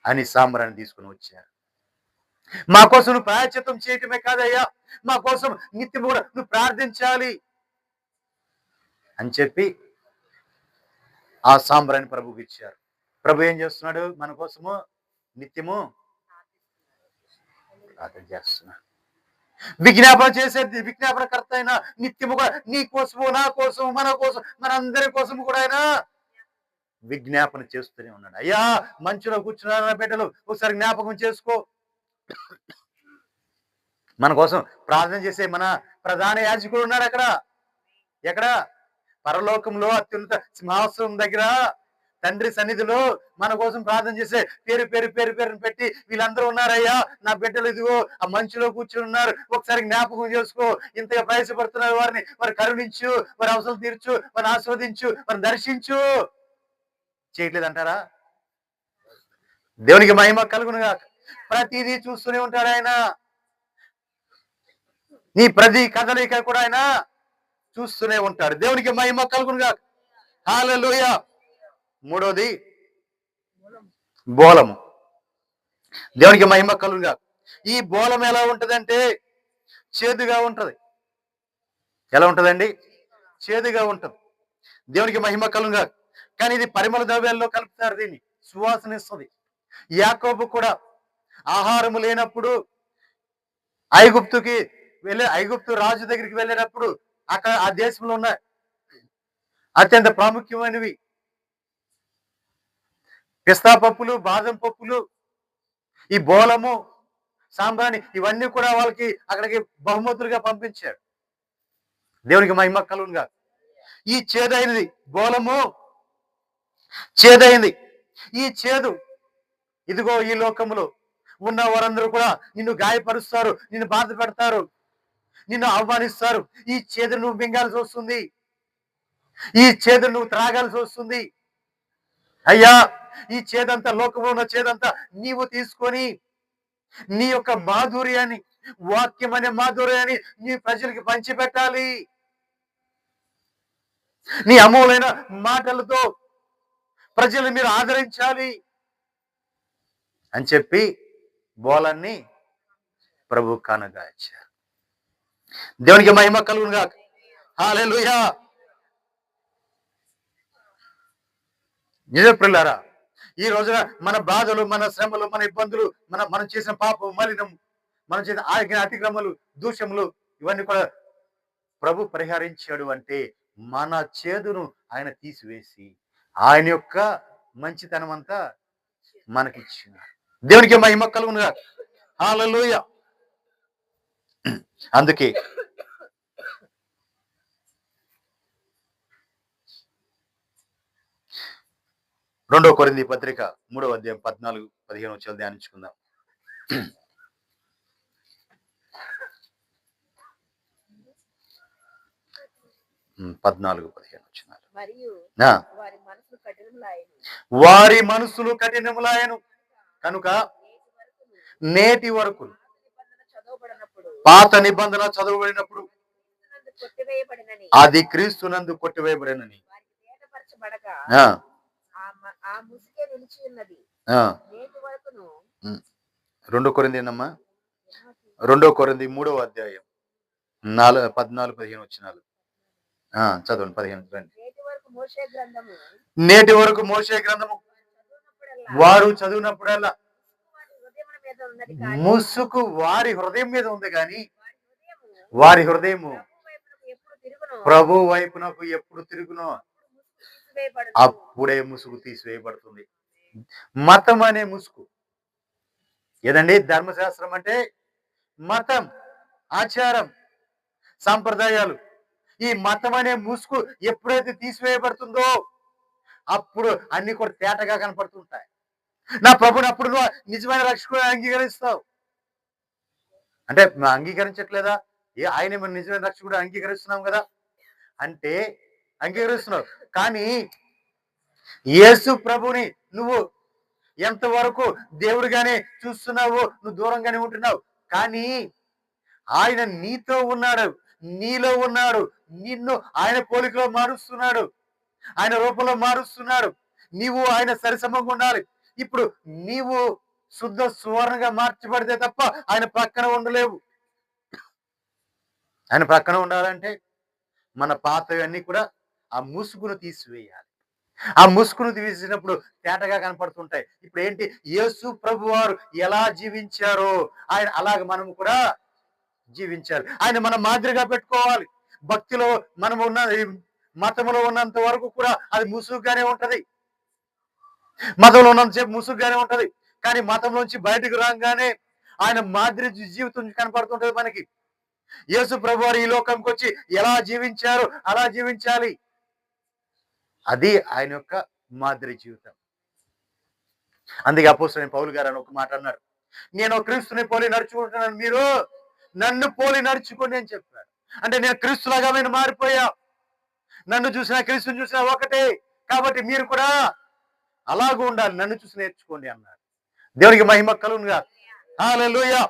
అని సాంబ్రాన్ని తీసుకుని వచ్చారు. మా కోసం నువ్వు ప్రాయశ్చిత్తం చేయటమే కాదయ్యా, మా కోసం నిత్యము కూడా నువ్వు ప్రార్థించాలి అని చెప్పి ఆ సాంబ్రాన్ని ప్రభుకి ఇచ్చారు. ప్రభు ఏం చేస్తున్నాడు? మన కోసము నిత్యము ప్రార్థన చేస్తున్నాడు. విజ్ఞాపన చేసేది విజ్ఞాపనకర్త అయిన నిత్యముగా నీ కోసము, నా కోసం, మన కోసం, మనందరి కోసం కూడా ఆయన విజ్ఞాపన చేస్తూనే ఉన్నాడు. అయ్యా, మంచులో కూర్చున్న బిడ్డలు ఒకసారి జ్ఞాపకం చేసుకో. మన కోసం ప్రార్థన చేసే మన ప్రధాన యాజకుడు ఉన్నాడు అక్కడ. ఎక్కడ? పరలోకంలో అత్యున్నత సింహాసనం దగ్గర తండ్రి సన్నిధిలో మన కోసం ప్రార్థన చేసే పేరుని పెట్టి వీళ్ళందరూ ఉన్నారయ్యా, నా బిడ్డలు ఇదిగో ఆ మంచులో కూర్చుని ఉన్నారు, ఒకసారి జ్ఞాపకం చేసుకో. ఇంతగా ప్రయాసపడుతున్నారు వారిని, వారు కరుణించు, వారి అవసరం తీర్చు, వారిని ఆస్వాదించు, వారిని దర్శించు. చేయట్లేదంటారా? దేవునికి మహిమ కలుగునుగా. ప్రతిదీ చూస్తూనే ఉంటాడు ఆయన. నీ ప్రతి కదలిక కూడా ఆయన చూస్తూనే ఉంటాడు. దేవునికి మహిమ కలుగునుగా. హల్లెలూయా. మూడోది బోలము. దేవునికి మహిమ కలుగునుగా. ఈ బోలం ఎలా ఉంటదంటే చేదుగా ఉంటది. ఎలా ఉంటదండి? చేదుగా ఉంటది. దేవునికి మహిమ కలుగునుగా. కానీ ఇది పరిమళ ద్రవ్యాల్లో కలుపుతారు, దీన్ని సువాసన ఇస్తుంది. యాకోబు కూడా ఆహారము లేనప్పుడు ఐగుప్తు రాజు దగ్గరికి వెళ్ళినప్పుడు అక్కడ ఆ దేశంలో ఉన్న అత్యంత ప్రాముఖ్యమైనవి పిస్తా పప్పులు, బాదం పప్పులు, ఈ బోలము, సాంబ్రాణి, ఇవన్నీ కూడా వాళ్ళకి అక్కడికి బహుమతులుగా పంపించాడు. దేవునికి మహిమ కలుగునుగా. ఈ చేదైనది బోలము చేదైంది. ఈ చేదు ఇదిగో ఈ లోకములో ఉన్న వారందరూ కూడా నిన్ను గాయపరుస్తారు, నిన్ను బాధ పెడతారు, నిన్ను అవమానిస్తారు. ఈ చేదు నువ్వు మింగాల్సి వస్తుంది, ఈ చేదు నువ్వు త్రాగాల్సి వస్తుంది. అయ్యా, ఈ చేదంతా, లోకంలో ఉన్న చేదంతా నీవు తీసుకొని నీ యొక్క మాధుర్యాన్ని, వాక్యం అనే మాధుర్యాన్ని నీ ప్రజలకి పంచిపెట్టాలి. నీ అమూలైన మాటలతో ప్రజలు మీరు ఆదరించాలి అని చెప్పి బోలాన్ని ప్రభు కానుగా ఇచ్చారు. దేవునికి మహిమ కలుగునుగా. హల్లెలూయా. నిజ ప్రియులారా, ఈ రోజున మన బాధలు, మన శ్రమలు, మన ఇబ్బందులు, మనం చేసిన పాపం, మలినం, మనం చేసిన ఆజ్ఞ అతిక్రమలు, దూషములు, ఇవన్నీ కూడా ప్రభు పరిహరించాడు. అంటే మన చేదును ఆయన తీసివేసి ఆయన యొక్క మంచితనం అంతా మనకిచ్చినాడు. దేవునికి మహిమ కలుగునుగా. హల్లెలూయా. అందుకే 2 కొరింథీ పత్రిక 3వ అధ్యాయం 14-15 వచనాలు ధ్యానించుకుందాం. 14-15 వచనాలు. వారి మనసులు కఠినములాయను కనుక నేటి వరకు పాత నిబంధన చదవబడినప్పుడు అది క్రీస్తునందు కొట్టివేయబడినని 2 కొరింథీ అమ్మా, 2 కొరింథీ 3వ అధ్యాయం 14-15 వచనాలు చదవండి. 15 రండి. నేటి వరకు మోషే గ్రంథము వారు చదివినప్పుడల్లా ముసుకు వారి హృదయం మీద ఉంది, కానీ వారి హృదయము ప్రభు వైపునకు ఎప్పుడు తిరుగునో అప్పుడే ముసుగు తీసివేయబడుతుంది. మతం అనే ముసుగు ఏదండి? ధర్మశాస్త్రం అంటే మతం, ఆచారం, సాంప్రదాయాలు. ఈ మతం అనే ముసుగు ఎప్పుడైతే తీసివేయబడుతుందో అప్పుడు అన్ని కూడా తేటగా కనపడుతుంటాయి. నా ప్రభుని అప్పుడు నువ్వు నిజమైన రక్షకుడు అంగీకరిస్తావు. అంటే అంగీకరించట్లేదా? ఆయన మనం నిజమైన రక్షకుడు అంగీకరిస్తున్నాం కదా అంటే అంగీకరిస్తున్నావు. కానీ యేసు ప్రభుని నువ్వు ఎంతవరకు దేవుడిగానే చూస్తున్నావు, నువ్వు దూరంగానే ఉంటున్నావు. కానీ ఆయన నీతో ఉన్నాడు, నీలో ఉన్నాడు, నిన్ను ఆయన పోలికలో మారుస్తున్నాడు, ఆయన రూపంలో మారుస్తున్నాడు. నీవు ఆయన సరిసమంగా ఉండాలి. ఇప్పుడు నీవు శుద్ధ సువర్ణగా మార్చబడితే తప్ప ఆయన ప్రక్కన ఉండలేవు. ఆయన ప్రక్కన ఉండాలంటే మన పాతవన్నీ కూడా ఆ ముసుగును తీసివేయాలి. ఆ ముసుగును తీసినప్పుడు తేటగా కనపడుతుంటాయి. ఇప్పుడు ఏంటి, యేసు ప్రభువారు ఎలా జీవించారో ఆయన అలాగ మనము కూడా జీవించాలి. ఆయన మనం మాదిరిగా పెట్టుకోవాలి. భక్తిలో మనం ఉన్న మతంలో ఉన్నంత వరకు కూడా అది ముసుగుగానే ఉంటది. మతంలో ఉన్నంతసేపు ముసుగుగానే ఉంటది. కానీ మతంలోంచి బయటకు రాగానే ఆయన మాదిరి జీవితం కనపడుతుంటది మనకి. యేసు ప్రభువారు ఈ లోకంకి వచ్చి ఎలా జీవించారో అలా జీవించాలి. అది ఆయన యొక్క మాదిరి జీవితం. అందుకే అపోస్తలుడైన పౌలు గారు అని ఒక మాట అన్నారు, నేను క్రీస్తుని పోలి నడుచుకుంటున్నాను, మీరు నన్ను పోలి నడుచుకోండి అని చెప్పారు. అంటే నేను క్రీస్తులాగా నేను మారిపోయా. నన్ను చూసినా క్రీస్తుని చూసినా ఒకటే. కాబట్టి మీరు కూడా అలాగూ ఉండాలి, నన్ను చూసి నేర్చుకోండి అన్నారు. దేవునికి మహిమ కలుగునుగా. హల్లెలూయా.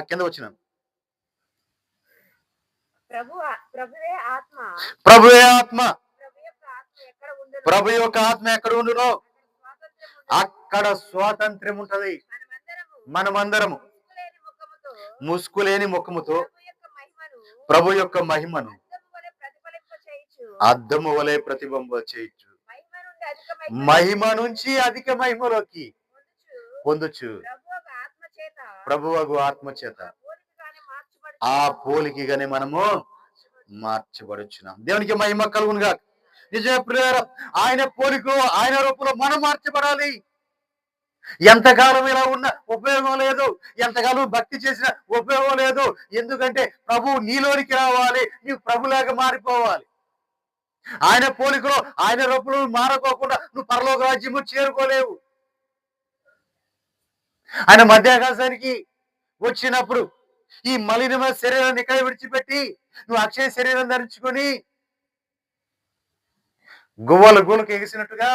కింద వచ్చినాను. ప్రభువే ఆత్మ, ప్రభు యొక్క ఆత్మ ఎక్కడ ఉండునో అక్కడ స్వాతంత్ర్యం ఉంటది. మనమందరము ముసుగులేని ముఖముతో ప్రభు యొక్క మహిమను అద్దము వలె ప్రతిబింబ చేయొచ్చు. మహిమ నుంచి అధిక మహిమలోకి పొందొచ్చు. ప్రభువగు ఆత్మ చేత ఆ పోలికగానే మనము మార్చబడుచున్నాం. దేవునికి మహిమ కలుగునుగా. నిజమే ప్రియులారా, ఆయన పోలికలో ఆయన రూపంలో మనం మార్చబడాలి. ఎంతకాలం ఇలా ఉన్న ఉపయోగం లేదు, ఎంతకాలం భక్తి చేసిన ఉపయోగం లేదు. ఎందుకంటే ప్రభు నీలోనికి రావాలి, నీవు ప్రభులాగా మారిపోవాలి. ఆయన పోలికలో ఆయన రూపంలో మారకోకుండా నువ్వు పరలోక రాజ్యము చేరుకోలేవు. ఆయన మధ్యాకాశానికి వచ్చినప్పుడు ఈ మలినమైన శరీరాన్ని ఇక్కడ విడిచిపెట్టి నువ్వు అక్షయ శరీరం ధరించుకొని గువ్వలకు ఎగిసినట్టుగా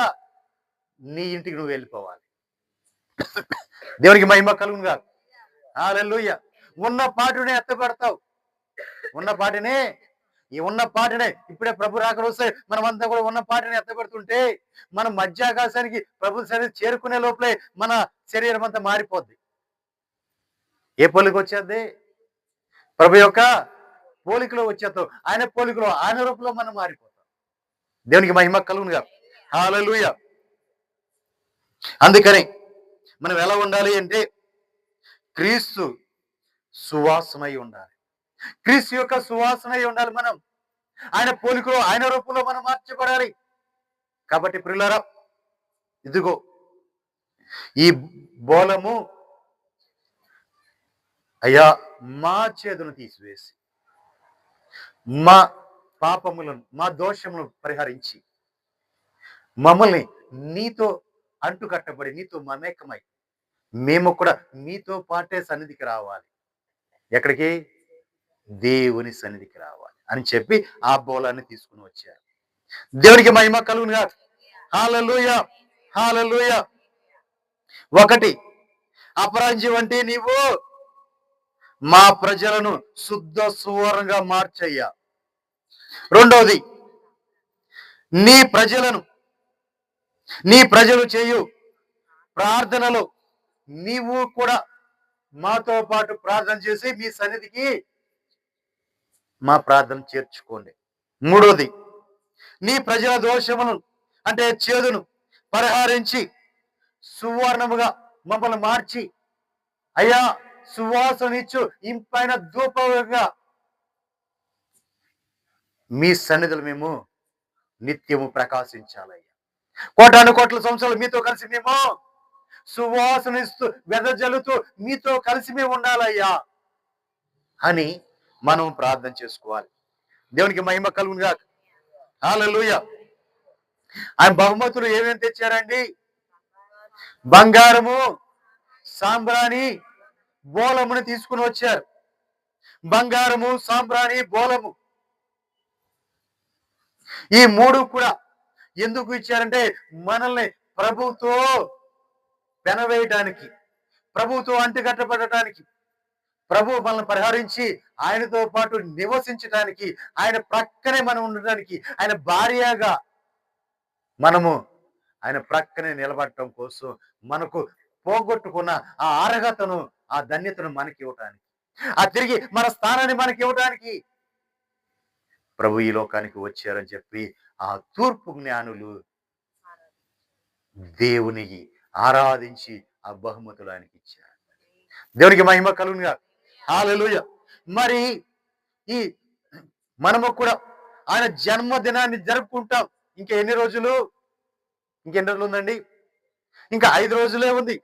నీ ఇంటికి నువ్వు వెళ్ళిపోవాలి. దేవునికి మహిమ కలుగునుగా. హల్లెలూయా. ఉన్న పాటునే ఎత్తబడతావు. ఉన్న పాటినే ఇప్పుడే ప్రభు రాకడ వస్తే మనమంతా కూడా ఉన్న పాటిని ఎత్తబడుతుంటే మనం మధ్యాకాశానికి ప్రభు శరీరం చేరుకునే లోపలే మన శరీరం అంతా మారిపోద్ది. ఏ పోలిక వచ్చేది? ప్రభు యొక్క పోలికలో వచ్చేస్తావు. ఆయన పోలికలో ఆయన రూపంలో మనం మారిపోతాం. దేవునికి మహిమ కలుగునుగా. హల్లెలూయా. అందుకని మనం ఎలా ఉండాలి అంటే క్రీస్తు సువాసనై ఉండాలి. క్రీస్తు యొక్క సువాసనై ఉండాలి. మనం ఆయన పోలికలో ఆయన రూపంలో మనం మార్చబడాలి. కాబట్టి ప్రియులారా, ఇదిగో ఈ బోలము అయ్యా మా చేదును తీసివేసి మా పాపములను మా దోషములను పరిహరించి మమ్మల్ని నీతో అంటుకట్టబడి నీతో మమేకమై మేము కూడా నీతో పాటే సన్నిధికి రావాలి. ఎక్కడికి? దేవుని సన్నిధికి రావాలి అని చెప్పి ఆ బోలాన్ని తీసుకుని వచ్చారు. దేవునికి మహిమ కలుగునుగా. హల్లెలూయా. హల్లెలూయా. ఒకటి, అపరాంజి వంటి నీవు మా ప్రజలను శుద్ధ సువర్ణంగా మార్చయ్యా. రెండవది, నీ ప్రజలు చేయు ప్రార్థనలో నీవు కూడా మాతో పాటు ప్రార్థన చేసి మీ సన్నిధికి మా ప్రార్థన చేర్చుకోండి. మూడోది, నీ ప్రజల దోషములను అంటే చేదును పరిహారించి సువర్ణముగా మమ్మల్ని మార్చి అయ్యా సువాసనిచ్చు ఇంపైన ధూపంగా మీ సన్నిధులు మేము నిత్యము ప్రకాశించాలయ్యా. కోటాను కోట్ల సంవత్సరాలు మీతో కలిసి మేము సువాసనిస్తూ వెదజల్లుతూ మీతో కలిసి మేము ఉండాలయ్యా అని మనం ప్రార్థన చేసుకోవాలి. దేవునికి మహిమ కలుగునుగా. హల్లెలూయా. ఆయన బహుమతులు ఏమేమి తెచ్చారండి? బంగారము, సాంబ్రాణి, బోలముని తీసుకుని వచ్చారు. బంగారము, సాంబ్రాణి, బోలము ఈ మూడు కూడా ఎందుకు ఇచ్చారంటే మనల్ని ప్రభుతో పెనవేయడానికి, ప్రభుతో అంటుకట్టబడటానికి, ప్రభు మనల్ని పరిహరించి ఆయనతో పాటు నివసించడానికి, ఆయన ప్రక్కనే మనం ఉండడానికి, ఆయన భార్యగా మనము ఆయన ప్రక్కనే నిలబడటం కోసం మనకు పోగొట్టుకున్న ఆ అర్హతను, ఆ ధన్యతను మనకి ఇవ్వటానికి, ఆ తిరిగి మన స్థానాన్ని మనకి ఇవ్వటానికి ప్రభు ఈ లోకానికి వచ్చారని చెప్పి ఆ తూర్పు జ్ఞానులు దేవునికి ఆరాధించి ఆ బహుమతులు ఆయనకి ఇచ్చారు. దేవునికి మహిమ కలుగునుగా. హల్లెలూయా. మరి ఈ మనము కూడా ఆయన జన్మదినాన్ని జరుపుకుంటాం. ఇంకా ఎన్ని రోజులు? ఇంకెన్ని రోజులు ఉందండి? ఇంకా 5 రోజులే ఉంది.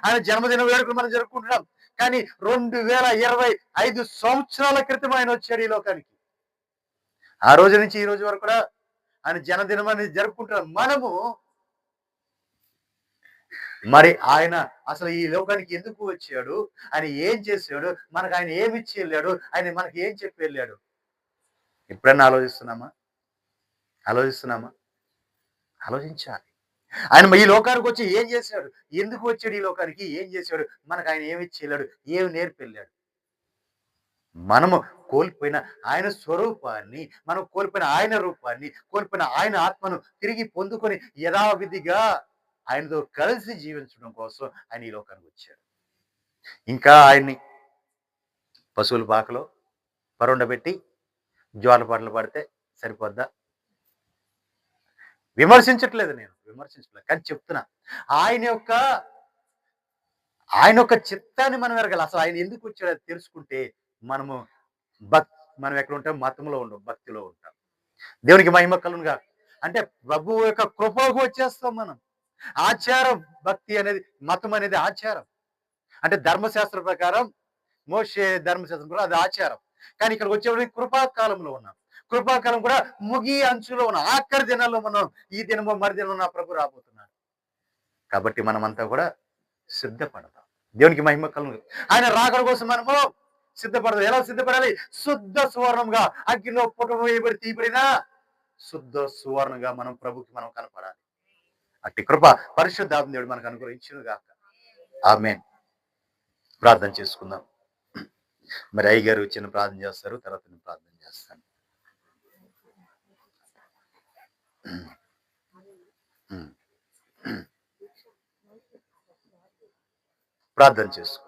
ఆయన జన్మదిన వేడుకలు మనం జరుపుకుంటున్నాం. కానీ 2025 సంవత్సరాల క్రితం ఆయన వచ్చాడు ఈ లోకానికి. ఆ రోజు నుంచి ఈ రోజు వరకు కూడా ఆయన జన్మదినం అనేది జరుపుకుంటున్నాం. మనము మరి ఆయన అసలు ఈ లోకానికి ఎందుకు వచ్చాడు? ఆయన ఏం చేసాడు? మనకు ఆయన ఏమిచ్చి వెళ్ళాడు? ఆయన మనకి ఏం చెప్పి వెళ్ళాడు? ఎప్పుడన్నా ఆలోచిస్తున్నామా? ఆలోచిస్తున్నామా? ఆలోచించాలి. ఆయన ఈ లోకానికి వచ్చి ఏం చేశాడు? ఎందుకు వచ్చాడు ఈ లోకానికి? ఏం చేశాడు? మనకు ఆయన ఏమిచ్చి వెళ్ళాడు? ఏమి నేర్పి వెళ్ళాడు? మనము కోల్పోయిన ఆయన స్వరూపాన్ని, మనం కోల్పోయిన ఆయన రూపాన్ని, కోల్పోయిన ఆయన ఆత్మను తిరిగి పొందుకొని యథావిధిగా ఆయనతో కలిసి జీవించడం కోసం ఆయన ఈ లోకానికి వచ్చాడు. ఇంకా ఆయన్ని పశువుల పాకలో పరుండబెట్టి జ్వాల పాటలు పాడితే సరిపోద్దా? విమర్శించట్లేదు నేను. విమర్శించట్లేదు. కానీ చెప్తున్నా. ఆయన యొక్క ఆయన యొక్క చిత్తాన్ని మనం ఎరగాలి. అసలు ఆయన ఎందుకు వచ్చాడో అది తెలుసుకుంటే మనము భక్ మనం ఎక్కడ ఉంటాం? మతంలో ఉండం. భక్తిలో ఉంటాం. దేవునికి మహిమ కలుగునుగాక. అంటే ప్రభువు యొక్క కృపకు వచ్చేస్తాం మనం. ఆచారం భక్తి అనేది, మతం అనేది ఆచారం. అంటే ధర్మశాస్త్రం ప్రకారం మోషే ధర్మశాస్త్రం ప్రకారం అది ఆచారం. కానీ ఇక్కడికి వచ్చేప్పటికి కృపాకాలంలో ఉన్నాం. కృపాకాలం కూడా ముగి అంచులో ఉన్నాం. ఆఖరి దినాల్లో మనం ఈ దినమో మరుదినమో నా ప్రభు రాబోతున్నాడు. కాబట్టి మనమంతా కూడా సిద్ధపడదాం. దేవునికి మహిమ కలుగును. ఆయన రాకడ కోసం మనము సిద్ధపడదాం. ఎలా సిద్ధపడాలి? శుద్ధ సువర్ణంగా అగ్నిలో పుటము వేయబడి తీయబడిన శుద్ధ సువర్ణంగా మనం ప్రభుకి మనం కనపడాలి. అట్టి కృప పరిశుద్ధాత్మ దేవుడు మనకు అనుగ్రహించును గాక. ఆమేన్. ప్రార్థన చేసుకుందాం. మరి అయ్యగారు చిన్న ప్రార్థన చేస్తారు. తర్వాత నేను ప్రార్థన చేస్తాను. ప్రార్థన చేసుకుందాం.